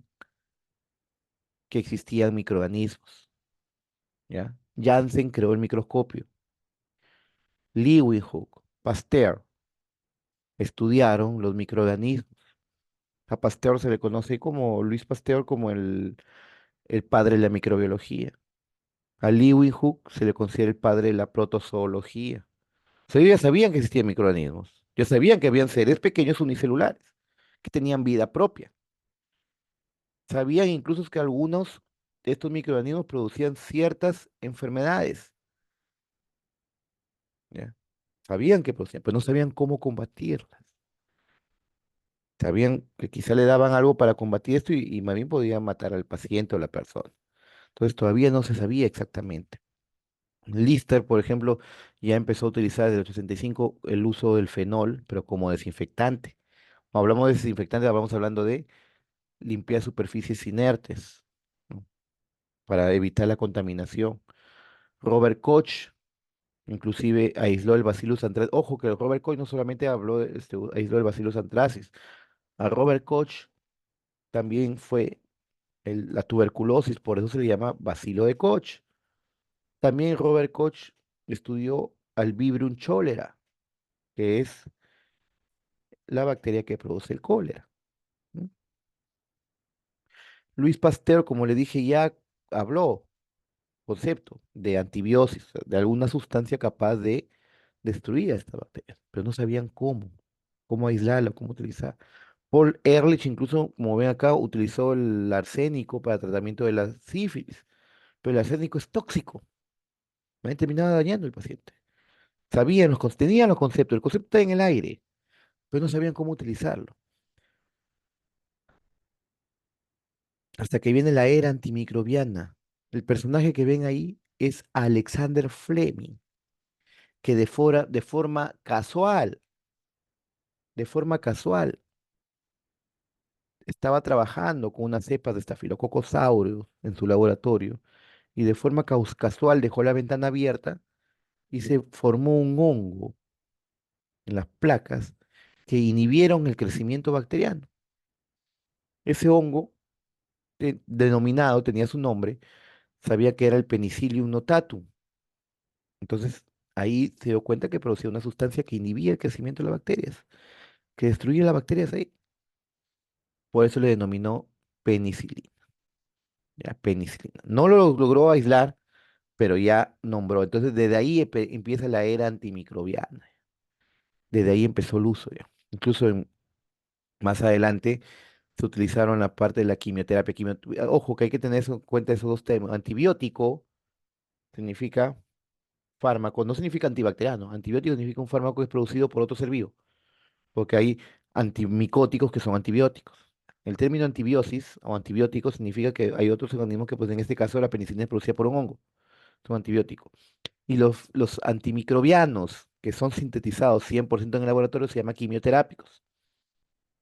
que existían microorganismos, ¿ya? Janssen creó el microscopio. Leeuwenhoek, Pasteur estudiaron los microorganismos. A Pasteur se le conoce como Luis Pasteur como el padre de la microbiología. A Leeuwenhoek se le considera el padre de la protozoología. O sea, ellos ya sabían que existían microorganismos. Ya sabían que habían seres pequeños unicelulares que tenían vida propia. Sabían incluso que algunos de estos microorganismos producían ciertas enfermedades. ¿Ya? Sabían que producían, pero no sabían cómo combatirlas. Sabían que quizá le daban algo para combatir esto y más bien podían matar al paciente o la persona. Entonces todavía no se sabía exactamente. Lister, por ejemplo, ya empezó a utilizar desde el 85 el uso del fenol, pero como desinfectante. Cuando hablamos de desinfectante, vamos hablando de limpiar superficies inertes, ¿no? Para evitar la contaminación. Robert Koch inclusive aisló el Bacillus anthracis. Ojo que Robert Koch no solamente aisló el Bacillus anthracis. A Robert Koch también fue la tuberculosis, por eso se le llama bacilo de Koch. También Robert Koch estudió al Vibриум cholera, que es la bacteria que produce el cólera. ¿No? Luis Pasteur, como le dije, ya habló concepto de antibiosis, de alguna sustancia capaz de destruir a esta bacteria, pero no sabían cómo aislarla, cómo utilizar. Paul Ehrlich, incluso, como ven acá, utilizó el arsénico para tratamiento de la sífilis, pero el arsénico es tóxico, terminaba dañando al paciente. Tenían los conceptos, el concepto está en el aire, pero no sabían cómo utilizarlo. Hasta que viene la era antimicrobiana. El personaje que ven ahí es Alexander Fleming, que de forma casual, estaba trabajando con una cepa de Staphylococcus aureus en su laboratorio y de forma casual dejó la ventana abierta y se formó un hongo en las placas que inhibieron el crecimiento bacteriano. Ese hongo denominado, tenía su nombre, sabía que era el Penicillium notatum. Entonces, ahí se dio cuenta que producía una sustancia que inhibía el crecimiento de las bacterias, que destruía las bacterias ahí. Por eso le denominó penicilina, ya, penicilina. No lo logró aislar, pero ya nombró. Entonces, desde ahí empieza la era antimicrobiana. Desde ahí empezó el uso ya. Incluso más adelante se utilizaron la parte de la quimioterapia. Ojo, que hay que tener en cuenta esos dos términos. Antibiótico significa fármaco, no significa antibacteriano. Antibiótico significa un fármaco que es producido por otro ser vivo, porque hay antimicóticos que son antibióticos. El término antibiosis o antibiótico significa que hay otros organismos que, pues en este caso, la penicilina es producida por un hongo, son antibióticos. Y los antimicrobianos, que son sintetizados 100% en el laboratorio, se llaman quimioterápicos.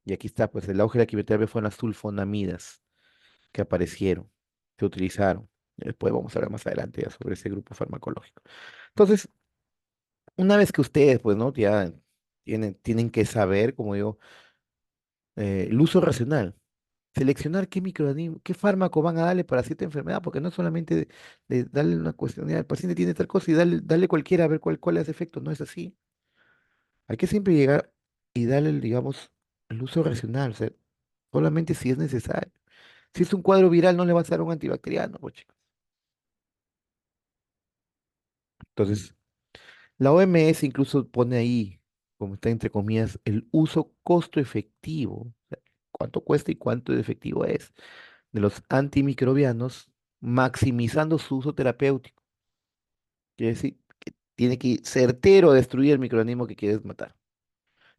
Y aquí está, pues el auge de la quimioterapia fueron las sulfonamidas que aparecieron, se utilizaron. Después vamos a hablar más adelante ya sobre ese grupo farmacológico. Entonces, una vez que ustedes, pues, ¿no? Ya tienen que saber, como digo, el uso racional, seleccionar qué microorganismo, qué fármaco van a darle para cierta enfermedad, porque no es solamente de darle una cuestión, "Mira, el paciente tiene tal cosa y darle cualquiera a ver cuál le hace efecto", no es así. Hay que siempre llegar y darle, digamos, el uso racional, o sea, solamente si es necesario. Si es un cuadro viral, no le vas a dar un antibacteriano, pues, chicos. Entonces, la OMS incluso pone ahí, como está entre comillas, el uso costo efectivo. O sea, cuánto cuesta y cuánto de efectivo es de los antimicrobianos, maximizando su uso terapéutico. Quiere decir que tiene que ir certero a destruir el microorganismo que quieres matar,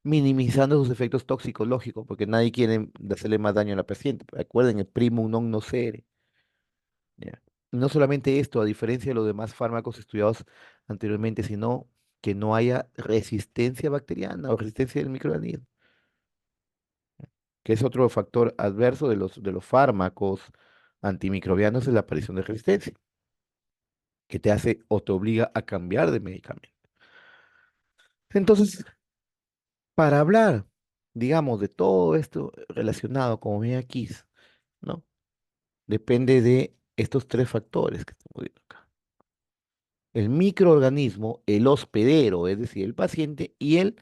minimizando sus efectos tóxicos, lógico, porque nadie quiere hacerle más daño a la paciente. Recuerden, el primum non nocere. ¿Ya? Y no solamente esto, a diferencia de los demás fármacos estudiados anteriormente, sino que no haya resistencia bacteriana o resistencia del microorganismo, que es otro factor adverso de los fármacos antimicrobianos, es la aparición de resistencia, que te hace o te obliga a cambiar de medicamento. Entonces, para hablar, digamos, de todo esto relacionado, como ven aquí, ¿no? Depende de estos tres factores que estamos viendo acá: el microorganismo, el hospedero, es decir, el paciente, y el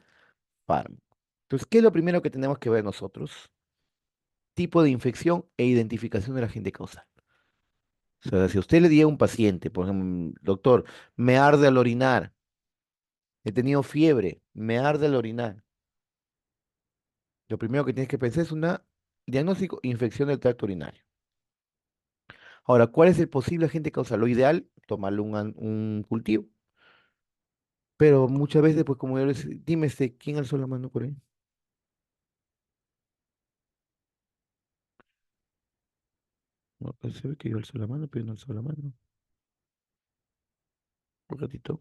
fármaco. Entonces, ¿qué es lo primero que tenemos que ver nosotros? Tipo de infección e identificación del agente causal. O sea, si usted le diga a un paciente, por ejemplo, doctor, me arde al orinar, he tenido fiebre, me arde al orinar, lo primero que tienes que pensar es una diagnóstico, infección del tracto urinario. Ahora, ¿cuál es el posible agente causal? Lo ideal, tomarle un cultivo. Pero muchas veces, pues como yo les, dime, ¿quién alzó la mano por ahí? No, pues se ve que yo alzó la mano, pero no alzó la mano. Un ratito.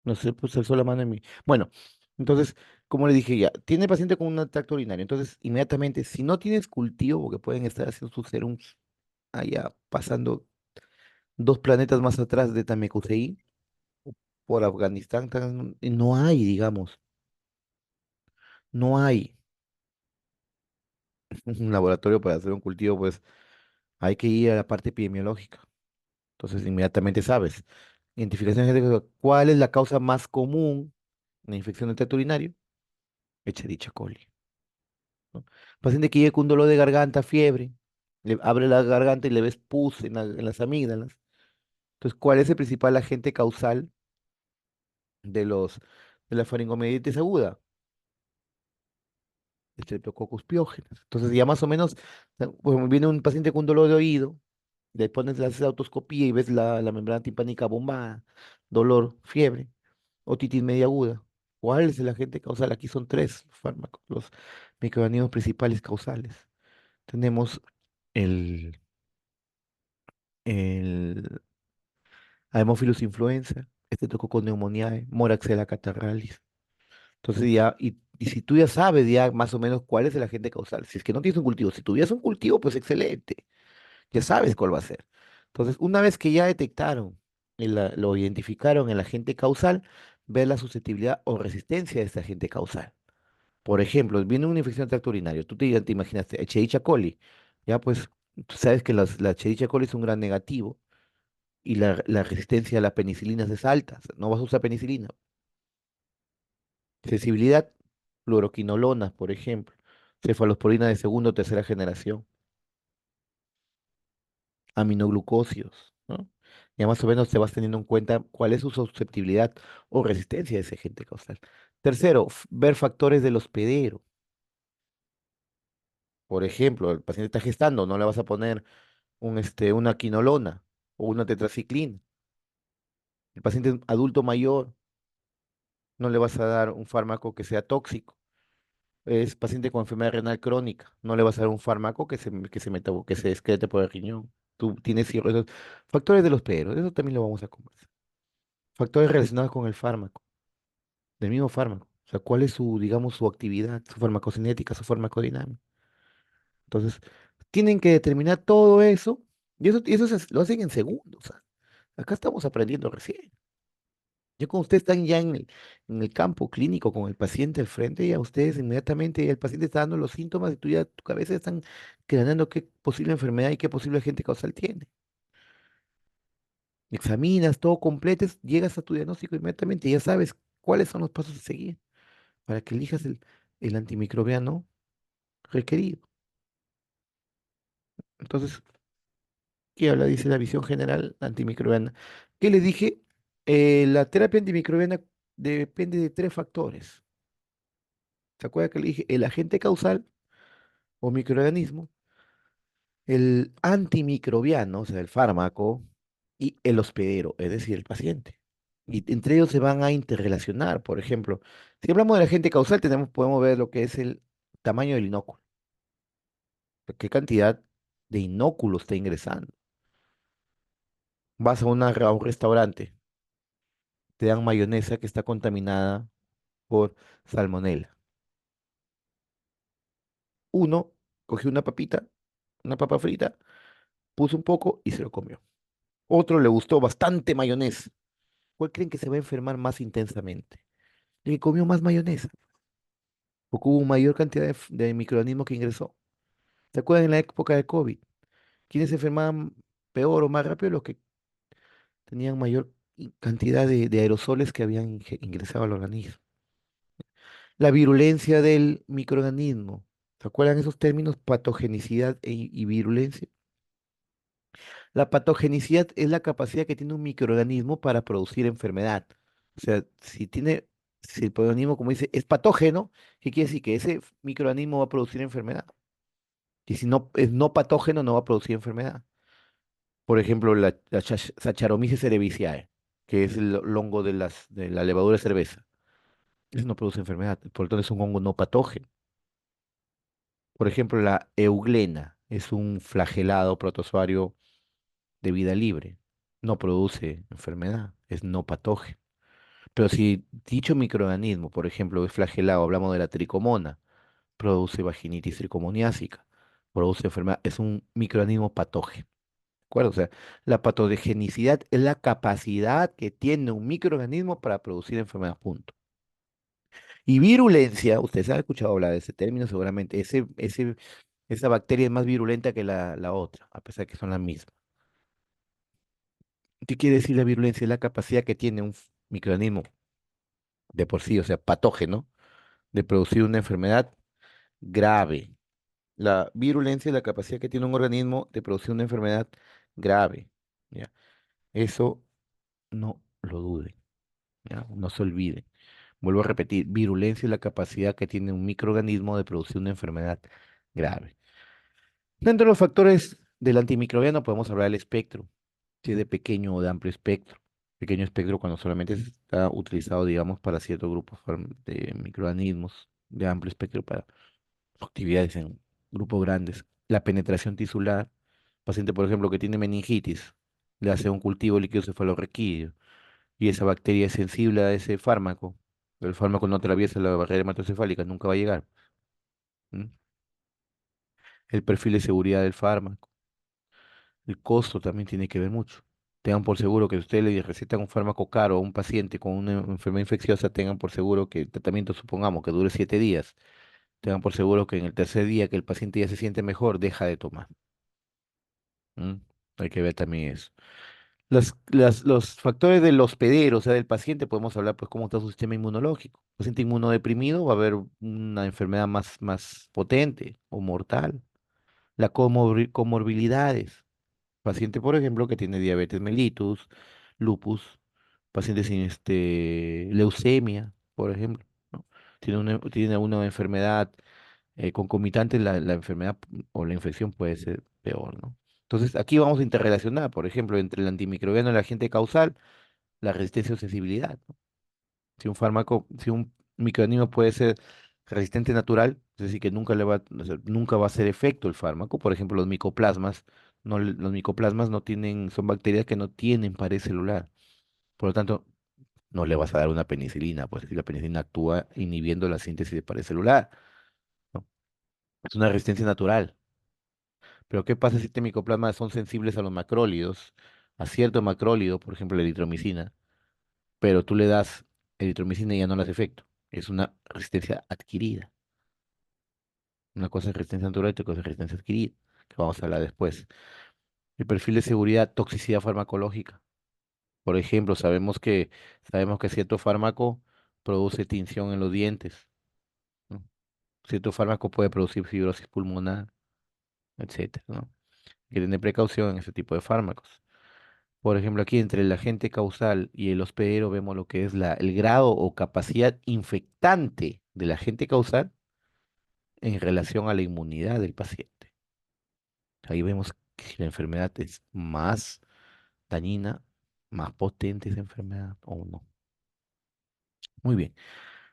No sé, pues alzó la mano en mí. Bueno, entonces, como le dije ya, tiene paciente con un tracto urinario. Entonces, inmediatamente, si no tienes cultivo, porque pueden estar haciendo sus serums allá, pasando 2 planetas más atrás de Tamekuseí, por Afganistán, y no hay, digamos, no hay un laboratorio para hacer un cultivo, pues hay que ir a la parte epidemiológica. Entonces, inmediatamente sabes. Identificación genética, ¿cuál es la causa más común de infección del tracto urinario? Escherichia coli. ¿No? Paciente que llega con un dolor de garganta, fiebre, le abre la garganta y le ves pus en las amígdalas. Entonces, ¿cuál es el principal agente causal de de la faringomielitis aguda? Streptococcus pyogenes. Entonces, ya más o menos, pues, viene un paciente con dolor de oído, Le pones la autoscopía y ves la membrana timpánica bombada, dolor, fiebre, otitis media aguda. ¿Cuál es el agente causal? Aquí son tres fármacos, los microorganismos principales causales. Tenemos el, el Haemophilus influenza, Streptococcus pneumoniae, Moraxella catarrhalis. Entonces ya, y si tú ya sabes ya más o menos cuál es el agente causal, si es que no tienes un cultivo, si tuvieras un cultivo, pues excelente, ya sabes cuál va a ser. Entonces, una vez que ya detectaron, lo identificaron el agente causal, ver la susceptibilidad o resistencia de este agente causal. Por ejemplo, viene una infección de tracto urinario, tú te imaginaste, Escherichia coli, ya pues, tú sabes que la Escherichia coli es un gran negativo y la resistencia a la penicilina es alta, no vas a usar penicilina. Sensibilidad, fluoroquinolonas, por ejemplo, cefalosporina de segunda o tercera generación, aminoglucósidos, ¿no? Ya más o menos te vas teniendo en cuenta cuál es su susceptibilidad o resistencia a ese agente causal. Tercero, ver factores del hospedero. Por ejemplo, el paciente está gestando, no le vas a poner una quinolona o una tetraciclina. El paciente es adulto mayor, no le vas a dar un fármaco que sea tóxico. Es paciente con enfermedad renal crónica, no le vas a dar un fármaco que se excrete por el riñón. Tú tienes esos factores de los peros, eso también lo vamos a conversar. Factores relacionados con el fármaco, del mismo fármaco. O sea, cuál es su, digamos, su actividad, su farmacocinética, su farmacodinámica. Entonces, tienen que determinar todo eso, y eso lo hacen en segundos. O sea, acá estamos aprendiendo recién. Ya cuando ustedes están ya en el campo clínico con el paciente al frente, ya ustedes inmediatamente, el paciente está dando los síntomas y tú ya, tu cabeza están creando qué posible enfermedad y qué posible agente causal tiene. Examinas, todo completes, llegas a tu diagnóstico inmediatamente y ya sabes cuáles son los pasos a seguir para que elijas el antimicrobiano requerido. Entonces, ¿qué habla? Dice la visión general antimicrobiana. ¿Qué les dije? La terapia antimicrobiana depende de tres factores. ¿Se acuerda que le dije? El agente causal o microorganismo, el antimicrobiano, o sea, el fármaco, y el hospedero, es decir, el paciente. Y entre ellos se van a interrelacionar. Por ejemplo, si hablamos del agente causal, podemos ver lo que es el tamaño del inóculo, qué cantidad de inóculo está ingresando. Vas a un restaurante, te dan mayonesa que está contaminada por salmonela. Uno cogió una papita, una papa frita, puso un poco y se lo comió. Otro le gustó bastante mayonesa. ¿Cuál creen que se va a enfermar más intensamente? El que comió más mayonesa, porque hubo mayor cantidad de microorganismos que ingresó. ¿Se acuerdan en la época de COVID? ¿Quiénes se enfermaban peor o más rápido? Los que tenían mayor cantidad de aerosoles que habían ingresado al organismo. La virulencia del microorganismo. ¿Se acuerdan esos términos patogenicidad y virulencia? La patogenicidad es la capacidad que tiene un microorganismo para producir enfermedad. O sea, si el microorganismo, como dice, es patógeno, ¿qué quiere decir? Que ese microorganismo va a producir enfermedad. Y si no es no patógeno, no va a producir enfermedad. Por ejemplo, la Saccharomyces cerevisiae, que es el hongo de la levadura de cerveza. Eso no produce enfermedad, por lo tanto es un hongo no patógeno. Por ejemplo, la euglena es un flagelado protozoario de vida libre. No produce enfermedad, es no patógeno. Pero si dicho microorganismo, por ejemplo, es flagelado, hablamos de la tricomona, produce vaginitis tricomoniásica, produce enfermedad, es un microorganismo patógeno. ¿De acuerdo? O sea, la patogenicidad es la capacidad que tiene un microorganismo para producir enfermedad, punto. Y virulencia, ustedes han escuchado hablar de ese término seguramente, esa bacteria es más virulenta que la otra, a pesar que son las mismas. ¿Qué quiere decir la virulencia? Es la capacidad que tiene un microorganismo de por sí, o sea, patógeno, de producir una enfermedad grave. La virulencia es la capacidad que tiene un organismo de producir una enfermedad grave. ¿Ya? Eso no lo duden, ¿ya? No se olviden. Vuelvo a repetir, virulencia es la capacidad que tiene un microorganismo de producir una enfermedad grave. Dentro de los factores Del antimicrobiano podemos hablar del espectro, si es de pequeño o de amplio espectro. Pequeño espectro cuando solamente se está utilizado, digamos, para ciertos grupos de microorganismos, de amplio espectro para actividades en grupos grandes. La penetración tisular, paciente, por ejemplo, que tiene meningitis, le hace un cultivo líquido cefalorraquídeo y esa bacteria es sensible a ese fármaco, el fármaco no atraviesa la barrera hematocefálica, nunca va a llegar. ¿M? El perfil de seguridad del fármaco, el costo también tiene que ver mucho. Tengan por seguro que si usted le receta un fármaco caro a un paciente con una enfermedad infecciosa, tengan por seguro que el tratamiento, supongamos, que dure 7 días, tengan por seguro que en el tercer día que el paciente ya se siente mejor, deja de tomar. ¿M? Hay que ver también eso. Los factores del hospedero, o sea, del paciente, podemos hablar pues cómo está su sistema inmunológico. Paciente inmunodeprimido va a haber una enfermedad más potente o mortal. Las comorbilidades. Paciente, por ejemplo, que tiene diabetes mellitus, lupus, paciente sin leucemia, por ejemplo, ¿no? Tiene una enfermedad concomitante, la enfermedad o la infección puede ser peor, ¿no? Entonces, aquí vamos a interrelacionar, por ejemplo, entre el antimicrobiano y el agente causal, la resistencia o sensibilidad, ¿no? Si un microorganismo puede ser resistente natural, es decir, que o sea, nunca va a hacer efecto el fármaco. Por ejemplo, los micoplasmas, los micoplasmas no tienen, son bacterias que no tienen pared celular. Por lo tanto, no le vas a dar una penicilina, pues si la penicilina actúa inhibiendo la síntesis de pared celular, ¿no? Es una resistencia natural. Pero ¿qué pasa si este micoplasmas son sensibles a los macrólidos, a cierto macrólido, por ejemplo, la eritromicina? Pero tú le das eritromicina y ya no le hace efecto. Es una resistencia adquirida. Una cosa es resistencia natural y otra cosa es resistencia adquirida, que vamos a hablar después. El perfil de seguridad, toxicidad farmacológica. Por ejemplo, sabemos que cierto fármaco produce tinción en los dientes, ¿no? Cierto fármaco puede producir fibrosis pulmonar, etcétera, ¿no? Hay que tener precaución en ese tipo de fármacos. Por ejemplo, aquí entre el agente causal y el hospedero vemos lo que es el grado o capacidad infectante del agente causal en relación a la inmunidad del paciente. Ahí vemos que si la enfermedad es más dañina, más potente esa enfermedad o no. Muy bien.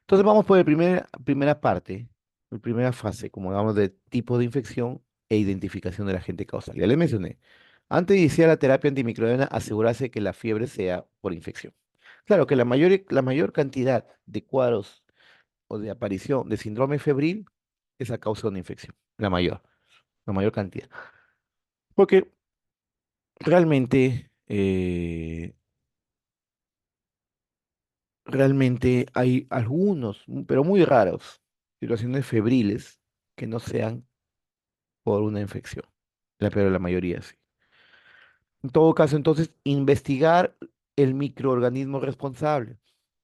Entonces vamos por primera parte, la primera fase, como hablamos de tipo de infección e identificación del agente causal. Ya le mencioné. Antes de iniciar la terapia antimicrobiana, asegurarse que la fiebre sea por infección. Claro que la mayor cantidad de cuadros o de aparición de síndrome febril es a causa de una infección. La mayor cantidad. Porque realmente hay algunos, pero muy raros, situaciones febriles que no sean por una infección. Pero la mayoría sí. En todo caso, entonces, investigar el microorganismo responsable.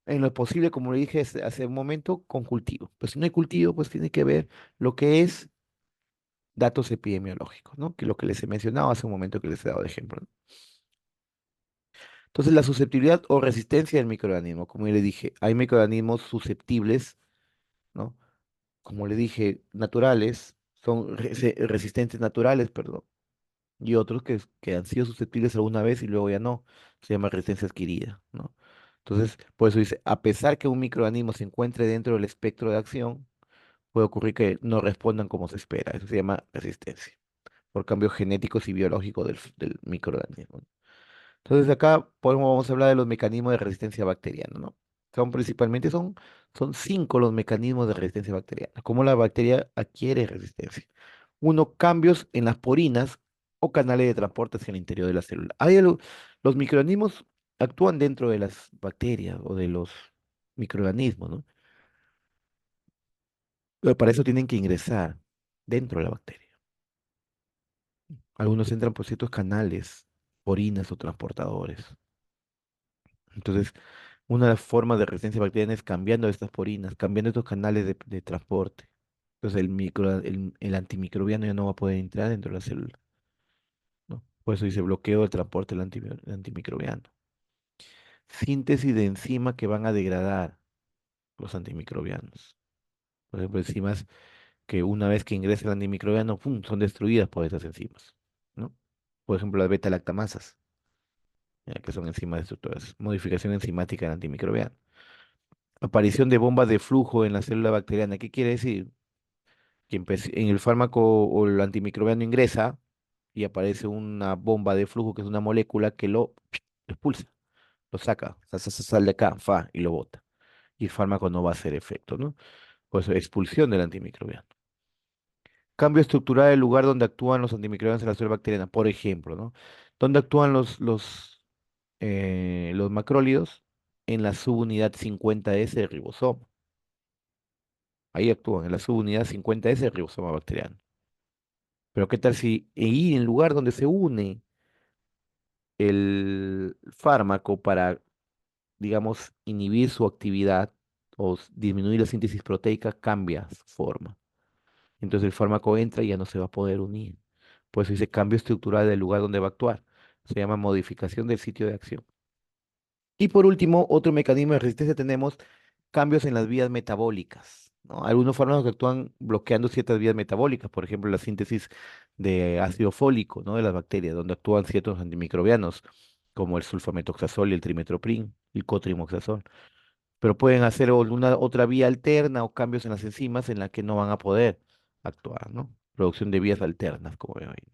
En lo posible, como le dije hace un momento, con cultivo. Pues si no hay cultivo, pues tiene que ver lo que es datos epidemiológicos, ¿no? Que lo que les he mencionado hace un momento que les he dado de ejemplo, ¿no? Entonces, la susceptibilidad o resistencia del microorganismo, como yo le dije, hay microorganismos susceptibles, ¿no? Como le dije, naturales, son resistentes naturales, perdón, y otros que han sido susceptibles alguna vez y luego ya no, se llama resistencia adquirida, ¿no? Entonces, por eso dice, a pesar que un microorganismo se encuentre dentro del espectro de acción, puede ocurrir que no respondan como se espera, eso se llama resistencia, por cambios genéticos y biológicos del microorganismo. Entonces acá vamos a hablar de los mecanismos de resistencia bacteriana, ¿no? Son 5 los mecanismos de resistencia bacteriana. ¿Cómo la bacteria adquiere resistencia? Uno, cambios en las porinas o canales de transporte hacia el interior de la célula. Los microorganismos actúan dentro de las bacterias o de los microorganismos, ¿no? Pero para eso tienen que ingresar dentro de la bacteria. Algunos entran por ciertos canales, porinas o transportadores. Entonces, una de las formas de resistencia bacteriana es cambiando estas porinas, cambiando estos canales de transporte. Entonces, el antimicrobiano ya no va a poder entrar dentro de la célula, ¿no? Por eso dice bloqueo del transporte del antimicrobiano. Síntesis de enzimas que van a degradar los antimicrobianos. Por ejemplo, enzimas que una vez que ingresa el antimicrobiano, ¡pum!, son destruidas por estas enzimas, ¿no? por ejemplo, las beta-lactamasas, ya, que son enzimas destructoras, modificación enzimática del antimicrobiano. Aparición de bombas de flujo en la célula bacteriana. ¿Qué quiere decir? Que en el fármaco o el antimicrobiano ingresa y aparece una bomba de flujo, que es una molécula que lo expulsa, lo saca, sale de acá, fa, y lo bota. Y el fármaco no va a hacer efecto, ¿no? Pues expulsión del antimicrobiano. Cambio estructural del lugar donde actúan los antimicrobianos en la célula bacteriana, por ejemplo, ¿no? ¿Dónde actúan los macrólidos? En la subunidad 50S del ribosoma. Ahí actúan, en la subunidad 50S del ribosoma bacteriano. Pero ¿qué tal si ahí en el lugar donde se une el fármaco para, digamos, inhibir su actividad o disminuir la síntesis proteica, cambia su forma? Entonces el fármaco entra y ya no se va a poder unir. Por eso dice cambio estructural del lugar donde va a actuar. Se llama modificación del sitio de acción. Y por último, otro mecanismo de resistencia tenemos cambios en las vías metabólicas, ¿no? Algunos fármacos que actúan bloqueando ciertas vías metabólicas, por ejemplo, la síntesis de ácido fólico, ¿no? De las bacterias, donde actúan ciertos antimicrobianos, como el sulfamethoxazol y el trimetoprim, el cotrimoxazol. Pero pueden hacer una otra vía alterna o cambios en las enzimas en la que no van a poder actuar, ¿no? Producción de vías alternas, como veo ahí,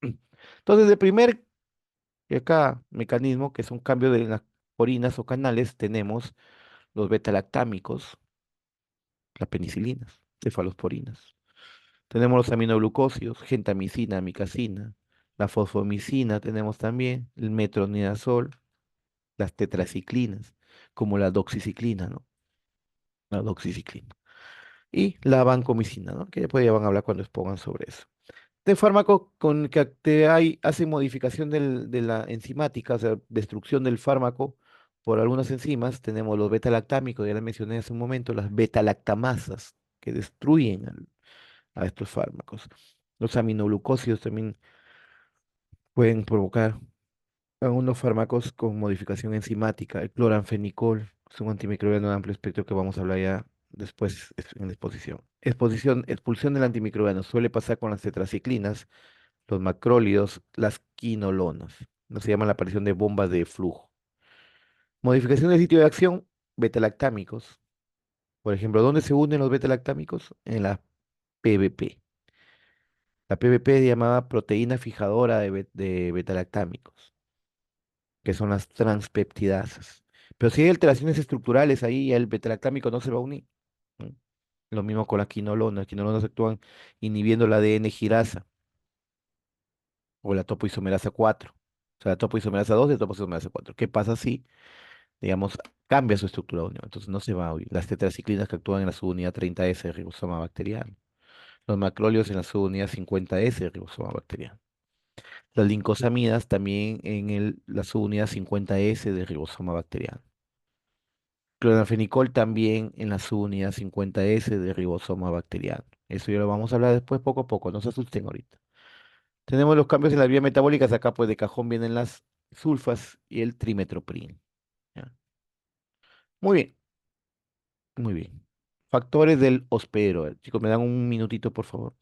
¿no? Entonces, el primer acá mecanismo, que es un cambio de las porinas o canales, tenemos los betalactámicos, las penicilinas, cefalosporinas. Tenemos los aminoglucósidos, gentamicina, amicacina, la fosfomicina, tenemos también el metronidazol, las tetraciclinas, como la doxiciclina, ¿no? La doxiciclina. Y la vancomicina, ¿no? Que después ya van a hablar cuando expongan sobre eso. De fármaco con que hace modificación de la enzimática, o sea, destrucción del fármaco por algunas enzimas, tenemos los beta-lactámicos, ya les mencioné hace un momento, las beta-lactamasas, que destruyen a estos fármacos. Los aminoglucósidos también pueden provocar algunos fármacos con modificación enzimática. El cloranfenicol es un antimicrobiano de amplio espectro que vamos a hablar ya después en la exposición. Expulsión del antimicrobiano suele pasar con las tetraciclinas, los macrólidos, las quinolonas. No se llama la aparición de bombas de flujo. Modificación del sitio de acción, betalactámicos. Por ejemplo, ¿dónde se unen los betalactámicos? En la PBP. La PBP es llamada proteína fijadora de betalactámicos, que son las transpeptidasas. Pero si hay alteraciones estructurales ahí, el betalactámico no se va a unir, ¿no? Lo mismo con la quinolona. Las quinolonas actúan inhibiendo la ADN girasa o la topoisomerasa 4. O sea, la topoisomerasa 2 y la topoisomerasa 4. ¿Qué pasa si, digamos, cambia su estructura de unión? Entonces no se va a unir. Las tetraciclinas que actúan en la subunidad 30S del ribosoma bacteriano. Los macrólidos en la subunidad 50S del ribosoma bacteriano. Las lincosamidas también en la subunidad 50S del ribosoma bacteriano. Cloranfenicol también en la subunidad 50S del ribosoma bacteriano. Eso ya lo vamos a hablar después poco a poco, no se asusten ahorita. Tenemos los cambios en las vías metabólicas, acá pues de cajón vienen las sulfas y el trimetoprim. ¿Ya? Muy bien, muy bien. Factores del hospedero. Chicos, me dan un minutito, por favor.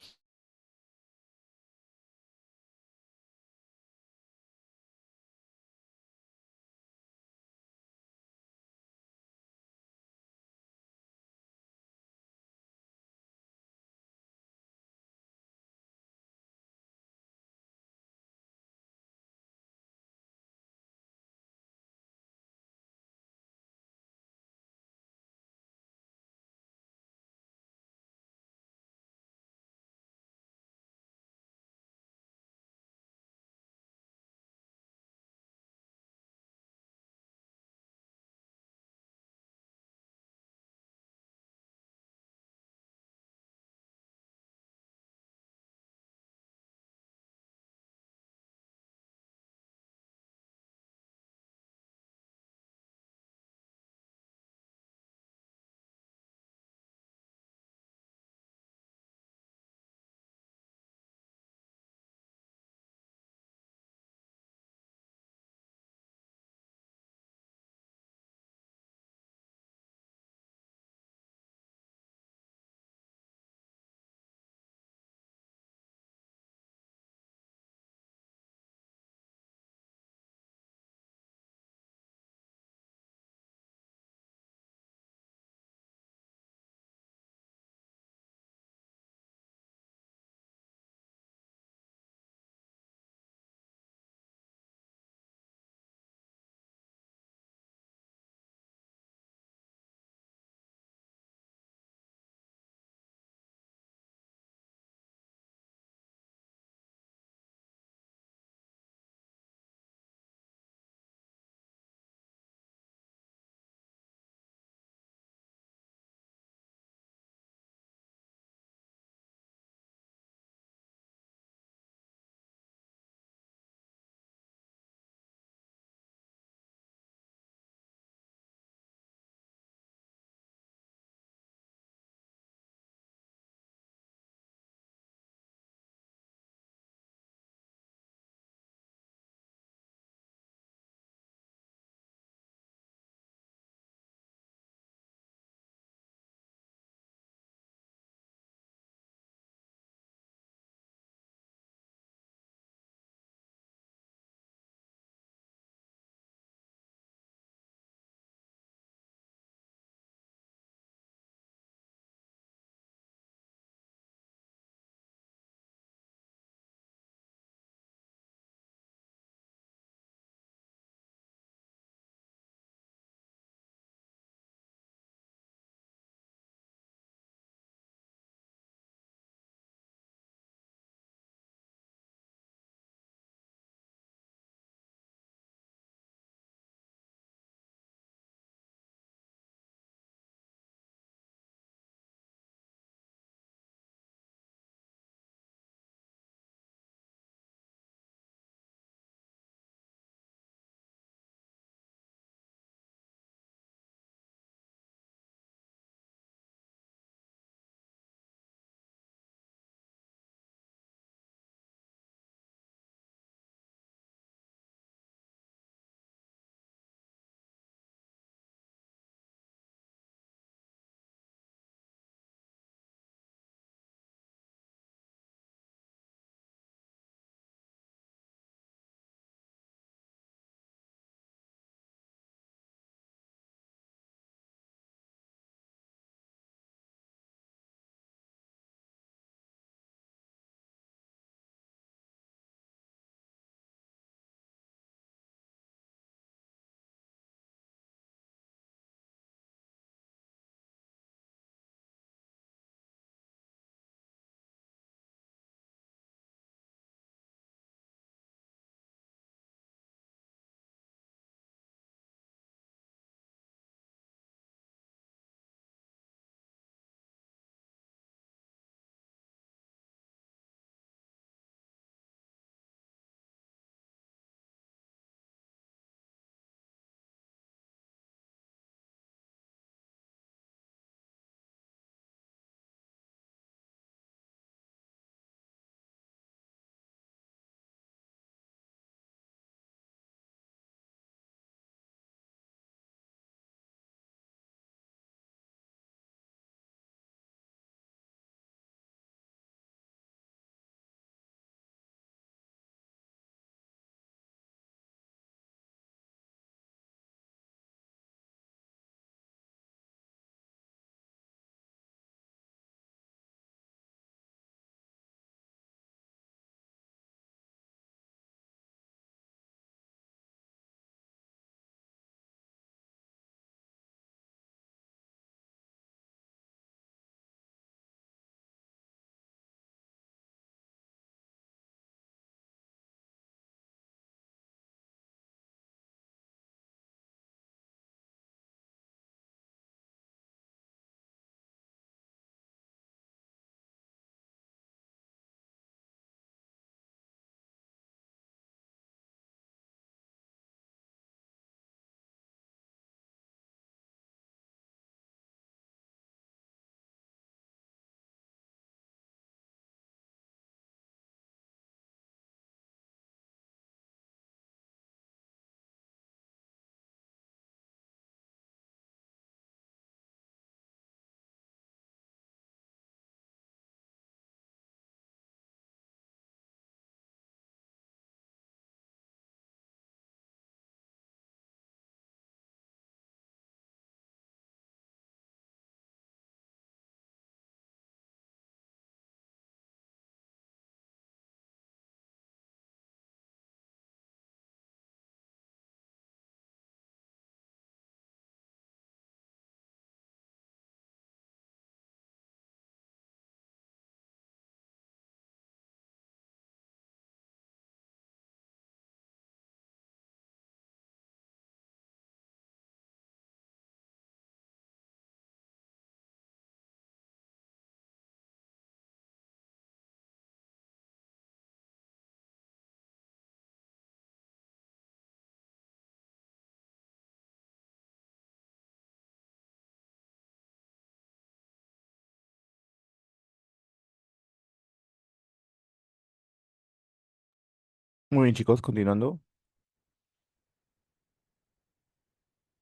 Muy bien, chicos, continuando.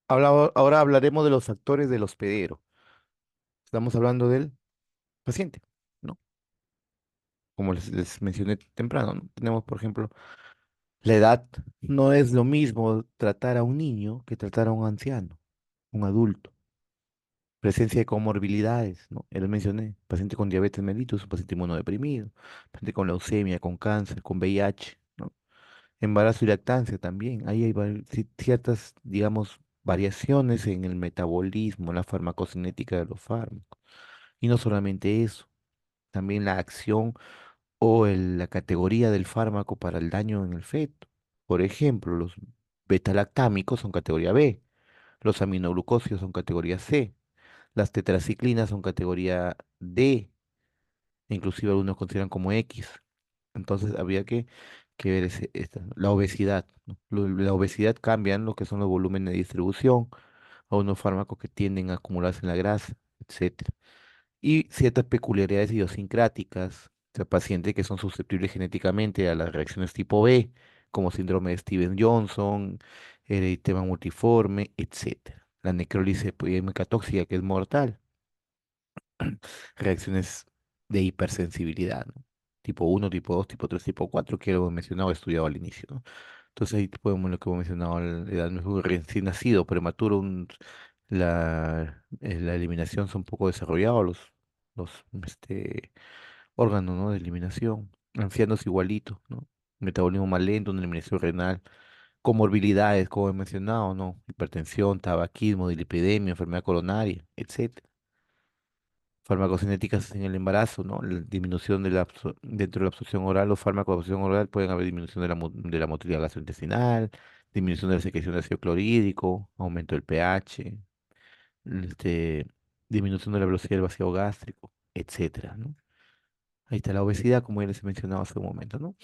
Ahora hablaremos de los factores del hospedero. Estamos hablando del paciente, ¿no? Como les mencioné temprano, ¿no? Tenemos, por ejemplo, la edad. No es lo mismo tratar a un niño que tratar a un anciano, un adulto. Presencia de comorbilidades, ¿no? Ya les mencioné, paciente con diabetes mellitus, un paciente inmunodeprimido, paciente con leucemia, con cáncer, con VIH, ¿no? Embarazo y lactancia también. Ahí hay ciertas, digamos, variaciones en el metabolismo, la farmacocinética de los fármacos. Y no solamente eso, también la acción o la categoría del fármaco para el daño en el feto. Por ejemplo, los betalactámicos son categoría B, los aminoglucósidos son categoría C, las tetraciclinas son categoría D, inclusive algunos consideran como X. Entonces habría que ver la obesidad, ¿no? La obesidad cambia en lo que son los volúmenes de distribución, a unos fármacos que tienden a acumularse en la grasa, etcétera. Y ciertas peculiaridades idiosincráticas de pacientes que son susceptibles genéticamente a las reacciones tipo B, como síndrome de Stevens-Johnson, eritema multiforme, etcétera. La necrólisis epidémica tóxica que es mortal, reacciones de hipersensibilidad, ¿no? Tipo uno, tipo 2, tipo 3, tipo 4, que lo he mencionado, he estudiado al inicio, ¿no? Entonces ahí podemos lo que hemos mencionado, la edad mejor recién nacido, prematuro, la eliminación son poco desarrollados los órganos, ¿no? De eliminación. Ancianos igualitos, ¿no? Metabolismo más lento, una eliminación renal, comorbilidades, como he mencionado, ¿no? Hipertensión, tabaquismo, dislipidemia, enfermedad coronaria, etcétera. Farmacocinéticas en el embarazo, ¿no? La disminución dentro de la absorción oral, los fármacos de absorción oral pueden haber disminución de la motilidad gastrointestinal, disminución de la secreción de ácido clorhídrico, aumento del pH, este, disminución de la velocidad del vacío gástrico, etcétera, ¿no? Ahí está la obesidad, como ya les he mencionado hace un momento, ¿no?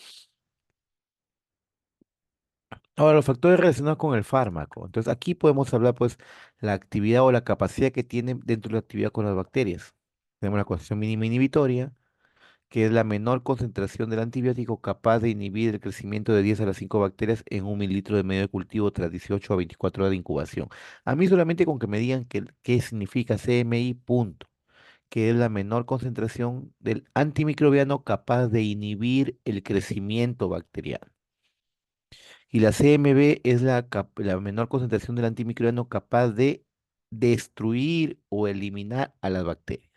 Ahora, los factores relacionados con el fármaco. Entonces, aquí podemos hablar, pues, la actividad o la capacidad que tiene dentro de la actividad con las bacterias. Tenemos la concentración mínima inhibitoria, que es la menor concentración del antibiótico capaz de inhibir el crecimiento de 10 a las 5 bacterias en un mililitro de medio de cultivo tras 18 a 24 horas de incubación. A mí solamente con que me digan qué significa CMI, punto, que es la menor concentración del antimicrobiano capaz de inhibir el crecimiento bacteriano. Y la CMB es la menor concentración del antimicrobiano capaz de destruir o eliminar a las bacterias.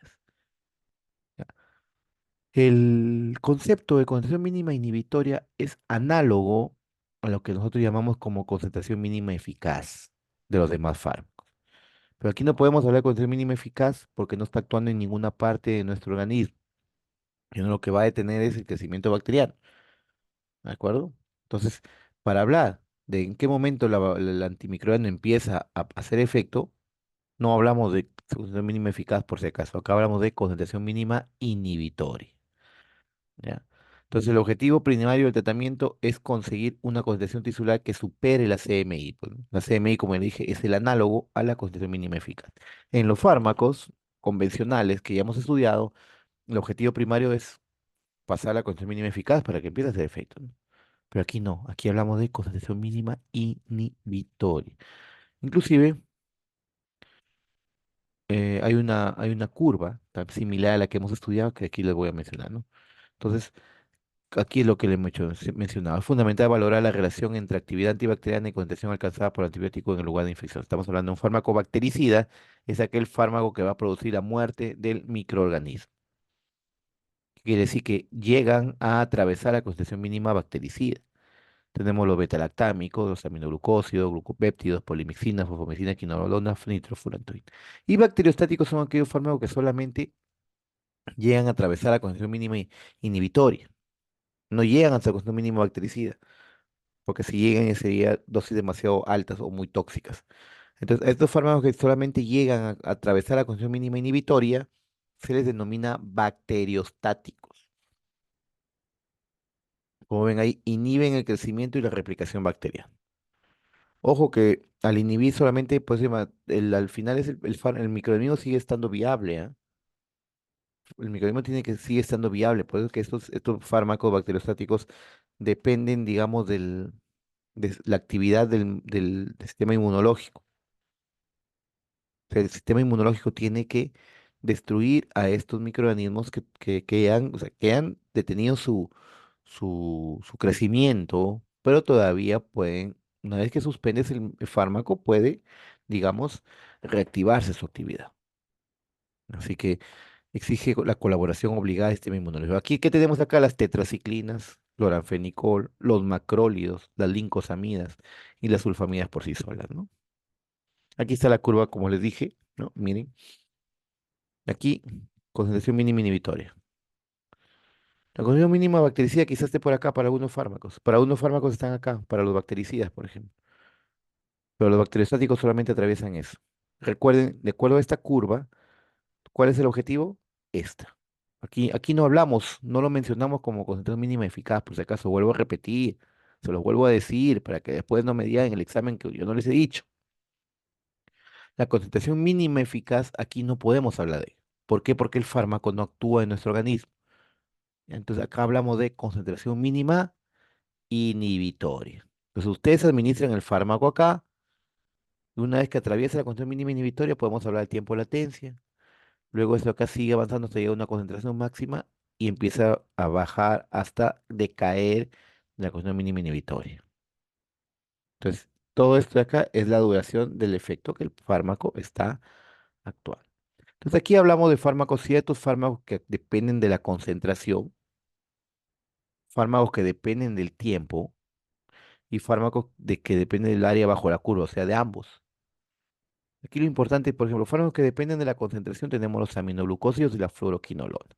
El concepto de concentración mínima inhibitoria es análogo a lo que nosotros llamamos como concentración mínima eficaz de los demás fármacos. Pero aquí no podemos hablar de concentración mínima eficaz porque no está actuando en ninguna parte de nuestro organismo. Y lo que va a detener es el crecimiento bacteriano. ¿De acuerdo? Entonces, para hablar de en qué momento el antimicrobiano empieza a hacer efecto, no hablamos de concentración mínima eficaz por si acaso. Acá hablamos de concentración mínima inhibitoria. ¿Ya? Entonces, el objetivo primario del tratamiento es conseguir una concentración tisular que supere la CMI, pues, ¿no? La CMI, como le dije, es el análogo a la concentración mínima eficaz. En los fármacos convencionales que ya hemos estudiado, el objetivo primario es pasar la concentración mínima eficaz para que empiece a hacer efecto, ¿no? Pero aquí no, aquí hablamos de concentración mínima inhibitoria. Inclusive, hay una curva tan similar a la que hemos estudiado que aquí les voy a mencionar, ¿no? Entonces, aquí es lo que le he mencionado. Es fundamental valorar la relación entre actividad antibacteriana y concentración alcanzada por antibiótico en el lugar de infección. Estamos hablando de un fármaco bactericida, es aquel fármaco que va a producir la muerte del microorganismo. Quiere decir que llegan a atravesar la concentración mínima bactericida. Tenemos los betalactámicos, los aminoglucósidos, glucopéptidos, polimixinas, fosfomicina, quinolona, nitrofurantoína. Y bacteriostáticos son aquellos fármacos que solamente llegan a atravesar la concentración mínima inhibitoria. No llegan hasta la concentración mínima bactericida, porque si llegan ya serían dosis demasiado altas o muy tóxicas. Entonces, a estos fármacos que solamente llegan a atravesar la concentración mínima inhibitoria se les denomina bacteriostáticos. Como ven ahí, inhiben el crecimiento y la replicación bacteriana. Ojo que al inhibir solamente, pues al final es el microorganismo sigue estando viable, ¿ah? El microorganismo sigue estando viable, por eso es que estos fármacos bacteriostáticos dependen, digamos, de la actividad del sistema inmunológico. O sea, el sistema inmunológico tiene que destruir a estos microorganismos o sea, que han detenido su crecimiento, pero todavía pueden, una vez que suspendes el fármaco, puede, digamos, reactivarse su actividad. Así que exige la colaboración obligada del sistema inmunológico. Aquí, ¿qué tenemos acá? Las tetraciclinas, cloranfenicol, los macrólidos, las lincosamidas y las sulfamidas por sí solas, ¿no? Aquí está la curva, como les dije, ¿no? Miren, aquí, concentración mínima inhibitoria. La concentración mínima bactericida quizás esté por acá para algunos fármacos. Para algunos fármacos están acá, para los bactericidas, por ejemplo. Pero los bacteriostáticos solamente atraviesan eso. Recuerden, de acuerdo a esta curva, ¿cuál es el objetivo? Esta. Aquí no hablamos, no lo mencionamos como concentración mínima eficaz, por si acaso vuelvo a repetir, se los vuelvo a decir para que después no me digan en el examen que yo no les he dicho. La concentración mínima eficaz aquí no podemos hablar de ella. ¿Por qué? Porque el fármaco no actúa en nuestro organismo. Entonces acá hablamos de concentración mínima inhibitoria. Entonces ustedes administran el fármaco acá, y una vez que atraviesa la concentración mínima inhibitoria podemos hablar del tiempo de latencia. Luego esto acá sigue avanzando hasta llegar a una concentración máxima y empieza a bajar hasta decaer la concentración mínima inhibitoria. Entonces, todo esto de acá es la duración del efecto que el fármaco está actuando. Entonces, aquí hablamos de fármacos, ciertos fármacos que dependen de la concentración, fármacos que dependen del tiempo y fármacos que dependen del área bajo la curva, o sea, de ambos. Aquí lo importante, por ejemplo, fármacos que dependen de la concentración tenemos los aminoglucósidos y la fluoroquinolona.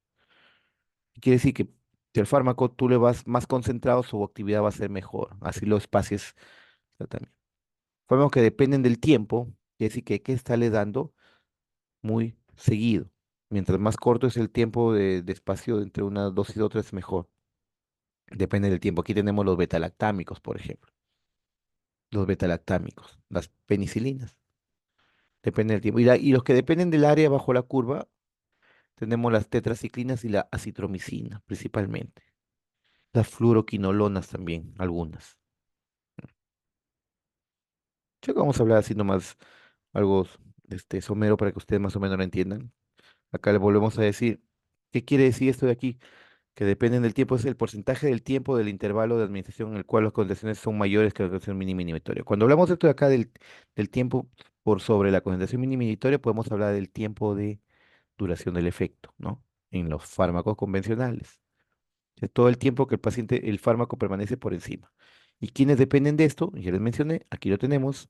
Quiere decir que si el fármaco tú le vas más concentrado, su actividad va a ser mejor. Así lo espacios también. Fármacos que dependen del tiempo, quiere decir que hay que estarle dando muy seguido. Mientras más corto es el tiempo de espacio entre una dosis y otra, es mejor. Depende del tiempo. Aquí tenemos los betalactámicos, por ejemplo. Los betalactámicos, las penicilinas. Depende del tiempo. Y los que dependen del área bajo la curva, tenemos las tetraciclinas y la acitromicina, principalmente. Las fluoroquinolonas también, algunas. Creo que vamos a hablar así nomás algo somero para que ustedes más o menos lo entiendan. Acá le volvemos a decir, ¿qué quiere decir esto de aquí? Que dependen del tiempo, es el porcentaje del tiempo del intervalo de administración en el cual las concentraciones son mayores que la concentración mínima inhibitoria. Cuando hablamos de esto de acá del tiempo por sobre la concentración mínima inhibitoria, podemos hablar del tiempo de duración del efecto, ¿no? En los fármacos convencionales. Es todo el tiempo que el fármaco permanece por encima. ¿Y quiénes dependen de esto? Ya les mencioné, aquí lo tenemos.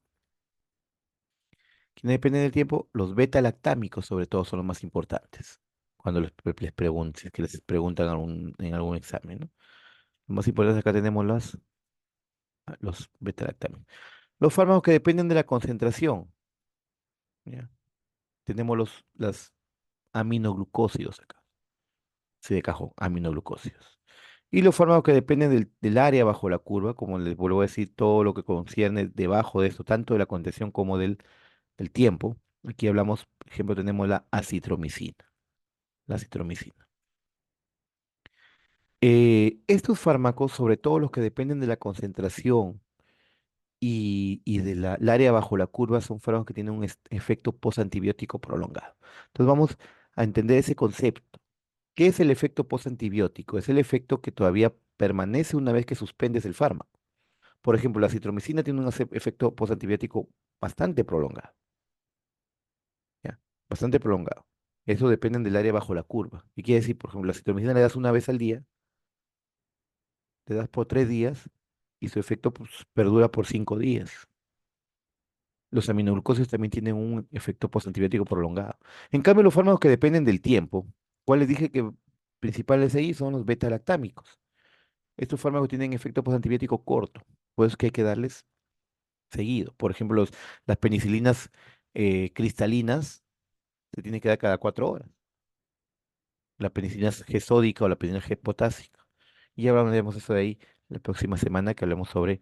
¿Quiénes dependen del tiempo? Los beta-lactámicos, sobre todo, son los más importantes. Cuando les pregunten, si es que les preguntan en algún examen, ¿no? Los más importantes acá tenemos los beta-lactámicos. Los fármacos que dependen de la concentración, ¿ya? Tenemos las aminoglucósidos acá. Sí, de cajón, aminoglucósidos. Y los fármacos que dependen del área bajo la curva, como les vuelvo a decir, todo lo que concierne debajo de esto, tanto de la concentración como del tiempo. Aquí hablamos, por ejemplo, tenemos la acitromicina. La citromicina. Estos fármacos, sobre todo los que dependen de la concentración y del área bajo la curva, son fármacos que tienen un efecto postantibiótico prolongado. Entonces vamos a entender ese concepto. ¿Qué es el efecto postantibiótico? Es el efecto que todavía permanece una vez que suspendes el fármaco. Por ejemplo, la citromicina tiene un efecto postantibiótico bastante prolongado, ¿ya? Bastante prolongado. Eso depende del área bajo la curva. ¿Qué quiere decir? Por ejemplo, la citromicina le das una vez al día, te das por 3 días y su efecto pues, perdura por 5 días. Los aminoglucósidos también tienen un efecto postantibiótico prolongado. En cambio, los fármacos que dependen del tiempo, ¿cuáles dije que principales ahí son los beta-lactámicos? Estos fármacos tienen efecto postantibiótico corto, por eso es que hay que darles seguido. Por ejemplo, las penicilinas cristalinas se tienen que dar cada 4 horas. La penicilina G sódica o la penicilina G potásica. Y ya hablaremos eso de ahí la próxima semana que hablemos sobre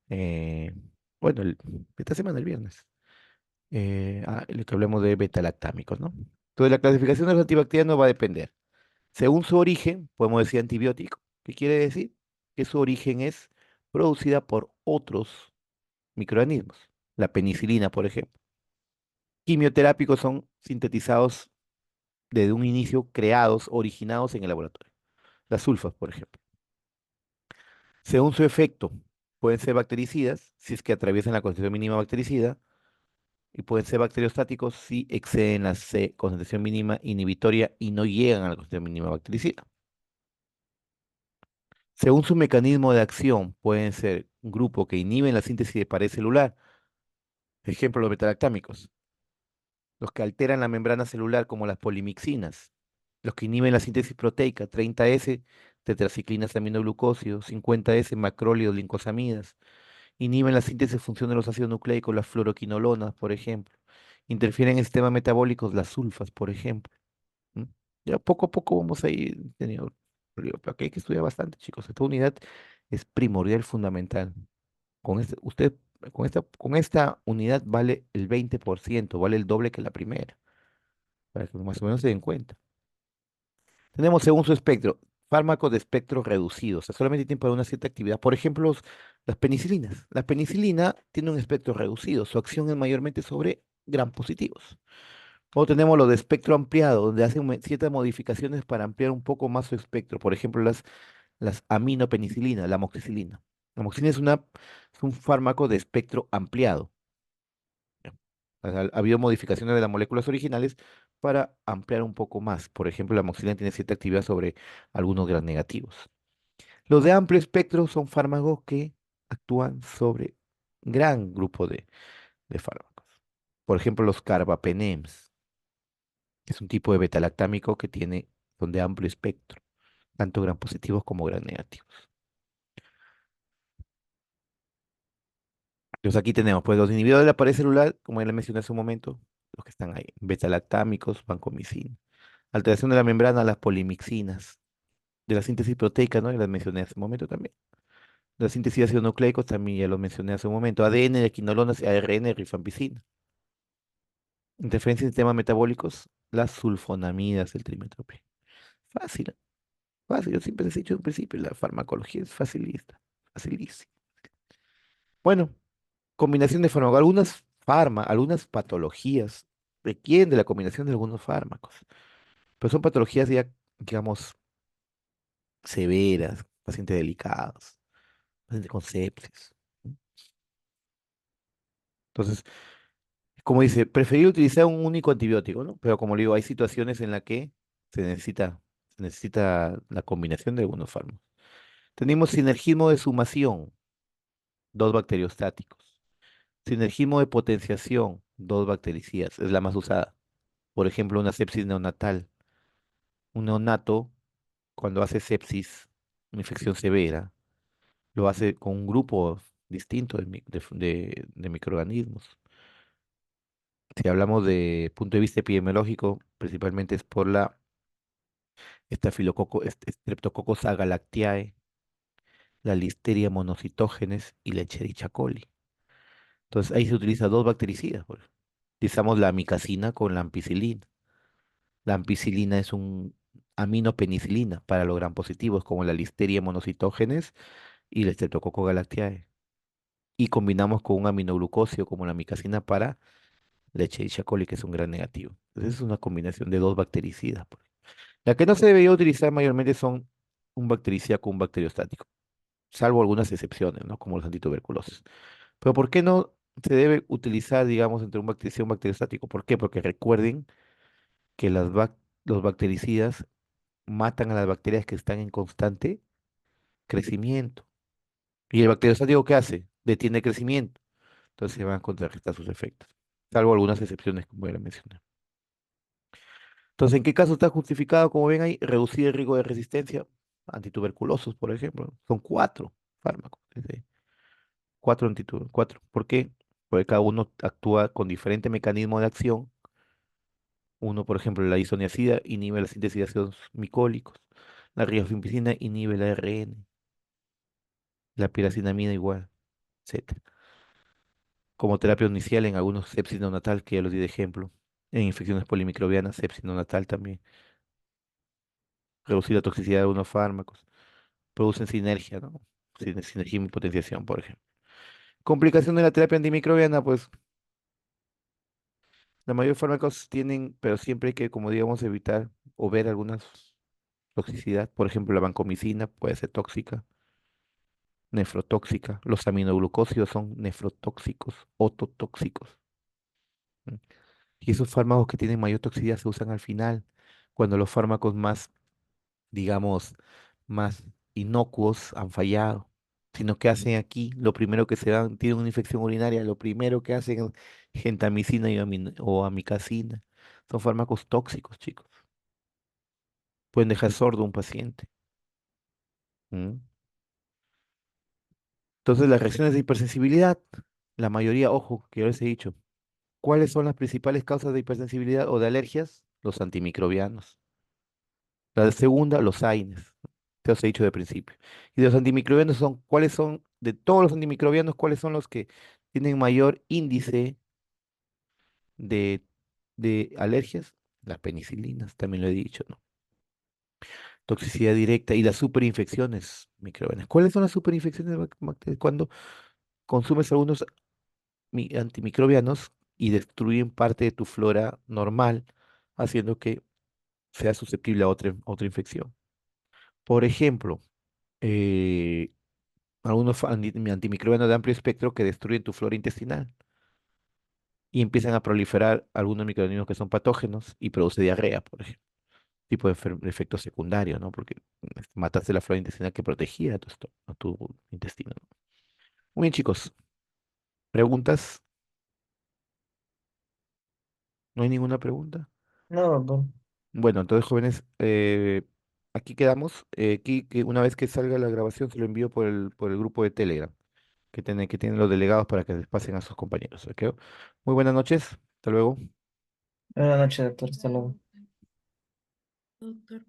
eh, bueno, esta semana, el viernes, el que hablemos de betalactámicos, ¿no? Entonces, la clasificación de los antibacterianos va a depender. Según su origen, podemos decir antibiótico. ¿Qué quiere decir? que su origen es producida por otros microorganismos. La penicilina, por ejemplo. Quimioterápicos son sintetizados desde un inicio, creados, originados en el laboratorio. Las sulfas, por ejemplo. Según su efecto, pueden ser bactericidas si es que atraviesan la concentración mínima bactericida y pueden ser bacteriostáticos si exceden la concentración mínima inhibitoria y no llegan a la concentración mínima bactericida. Según su mecanismo de acción, pueden ser un grupo que inhiben la síntesis de pared celular, ejemplo, los betalactámicos, los que alteran la membrana celular como las polimixinas, los que inhiben la síntesis proteica, 30S, tetraciclinas aminoglucósidos, 50S, macrólidos, lincosamidas, inhiben la síntesis de función de los ácidos nucleicos, las fluoroquinolonas, por ejemplo, interfieren en el sistema metabólico, las sulfas, por ejemplo. ¿M? Ya poco a poco vamos a ir teniendo, pero aquí hay que estudiar bastante, chicos. Esta unidad es primordial, fundamental. Usted, con esta unidad vale el 20%, vale el doble que la primera, para que más o menos se den cuenta. Tenemos según su espectro, fármacos de espectro reducido, o sea, solamente tienen para una cierta actividad. Por ejemplo, las penicilinas. La penicilina tiene un espectro reducido, su acción es mayormente sobre gram positivos. Luego tenemos los de espectro ampliado, donde hacen ciertas modificaciones para ampliar un poco más su espectro. Por ejemplo, las aminopenicilina, la amoxicilina. La amoxicilina es un fármaco de espectro ampliado. ¿Ya? Ha habido modificaciones de las moléculas originales para ampliar un poco más. Por ejemplo, la amoxicilina tiene cierta actividad sobre algunos gram negativos. Los de amplio espectro son fármacos que actúan sobre gran grupo de fármacos. Por ejemplo, los carbapenems, que es un tipo de betalactámico que son de amplio espectro, tanto gram positivos como gram negativos. Entonces aquí tenemos pues los inhibidores de la pared celular, como ya le mencioné hace un momento, los que están ahí, betalactámicos, vancomicina. Alteración de la membrana, las polimixinas. De la síntesis proteica, ¿no? Ya las mencioné hace un momento también. De la síntesis de ácidos nucleicos también ya lo mencioné hace un momento. ADN, de quinolonas y ARN, rifampicina. Interferencia en sistemas metabólicos, las sulfonamidas, el trimetope. Fácil, fácil. Yo siempre les he dicho en principio, la farmacología es facilista, facilísima. Bueno, combinación de fármacos. Algunas patologías requieren de la combinación de algunos fármacos, pero son patologías ya, digamos, severas, pacientes delicados, pacientes con sepsis. ¿No? Entonces, como dice, preferir utilizar un único antibiótico, ¿no? Pero como le digo, hay situaciones en las que se necesita la combinación de algunos fármacos. Tenemos sinergismo de sumación, dos bacteriostáticos. Sinergismo de potenciación, dos bactericidas, es la más usada. Por ejemplo, una sepsis neonatal. Un neonato, cuando hace sepsis, una infección severa, lo hace con un grupo distinto de microorganismos. Si hablamos de punto de vista epidemiológico, principalmente es por la Streptococcus agalactiae, la Listeria monocytogenes y la Escherichia coli. Entonces ahí se utiliza dos bactericidas. Pues. Utilizamos la amicacina con la ampicilina. La ampicilina es un aminopenicilina para los gram positivos, como la Listeria monocytogenes y la Streptococcus galactiae. Y combinamos con un aminoglucósido como la amicacina para la Escherichia coli, que es un gran negativo. Entonces es una combinación de dos bactericidas. Pues. La que no se debería utilizar mayormente son un bactericida con un bacteriostático, salvo algunas excepciones, ¿no? Como los antituberculosis. Pero ¿por qué no se debe utilizar, digamos, entre un bactericida y un bacteriostático? ¿Por qué? Porque recuerden que los bactericidas matan a las bacterias que están en constante crecimiento. ¿Y el bacteriostático qué hace? Detiene el crecimiento. Entonces se van a contrarrestar sus efectos, salvo algunas excepciones, como ya la mencioné. Entonces, ¿en qué caso está justificado, como ven ahí, reducir el riesgo de resistencia? Antituberculosos, por ejemplo. Son cuatro fármacos. Cuatro. ¿Por qué? Porque cada uno actúa con diferente mecanismo de acción. Uno, por ejemplo, la isoniazida inhibe la síntesis de ácidos micólicos. La rifampicina inhibe la ARN. La piracinamida igual, etcétera. Como terapia inicial en algunos sepsis neonatal, que ya los di de ejemplo. En infecciones polimicrobianas, sepsis neonatal también. Reducir la toxicidad de algunos fármacos. producen sinergia, ¿no? Sinergia y potenciación, por ejemplo. Complicación de la terapia antimicrobiana, pues la mayoría de fármacos tienen, pero siempre hay que, como digamos, evitar o ver algunas toxicidad. Por ejemplo, la vancomicina puede ser tóxica, nefrotóxica. Los aminoglucósidos son nefrotóxicos, ototóxicos. ¿M? Y esos fármacos que tienen mayor toxicidad se usan al final, cuando los fármacos más, digamos, más inocuos han fallado. Sino que hacen aquí, lo primero que se dan, tienen una infección urinaria, lo primero que hacen es gentamicina o amicacina. Son fármacos tóxicos, chicos. Pueden dejar sordo a un paciente. ¿M? Entonces, las reacciones de hipersensibilidad, la mayoría, ojo, que yo les he dicho, ¿cuáles son las principales causas de hipersensibilidad o de alergias? Los antimicrobianos. La segunda, los AINES. Te os he dicho de principio. Y de los antimicrobianos son, ¿cuáles son, de todos los antimicrobianos, cuáles son los que tienen mayor índice de, de alergias? Las penicilinas, también lo he dicho, ¿no? Toxicidad directa y las superinfecciones microbianas. ¿Cuáles son las superinfecciones bacterianas? Cuando consumes algunos antimicrobianos y destruyen parte de tu flora normal, haciendo que sea susceptible a otra infección. Por ejemplo, eh, algunos antimicrobianos de amplio espectro que destruyen tu flora intestinal y empiezan a proliferar algunos microorganismos que son patógenos y produce diarrea, por ejemplo. Tipo de efecto secundario, ¿no? Porque mataste la flora intestinal que protegía a tu intestino. ¿No? Muy bien, chicos. ¿Preguntas? ¿No hay ninguna pregunta? No, doctor. Bueno, entonces, jóvenes, aquí quedamos. Aquí, que una vez que salga la grabación, se lo envío por el grupo de Telegram que tienen los delegados para que les pasen a sus compañeros. ¿Ok? Muy buenas noches. Hasta luego. Buenas noches, doctor. Hasta luego. Doctor.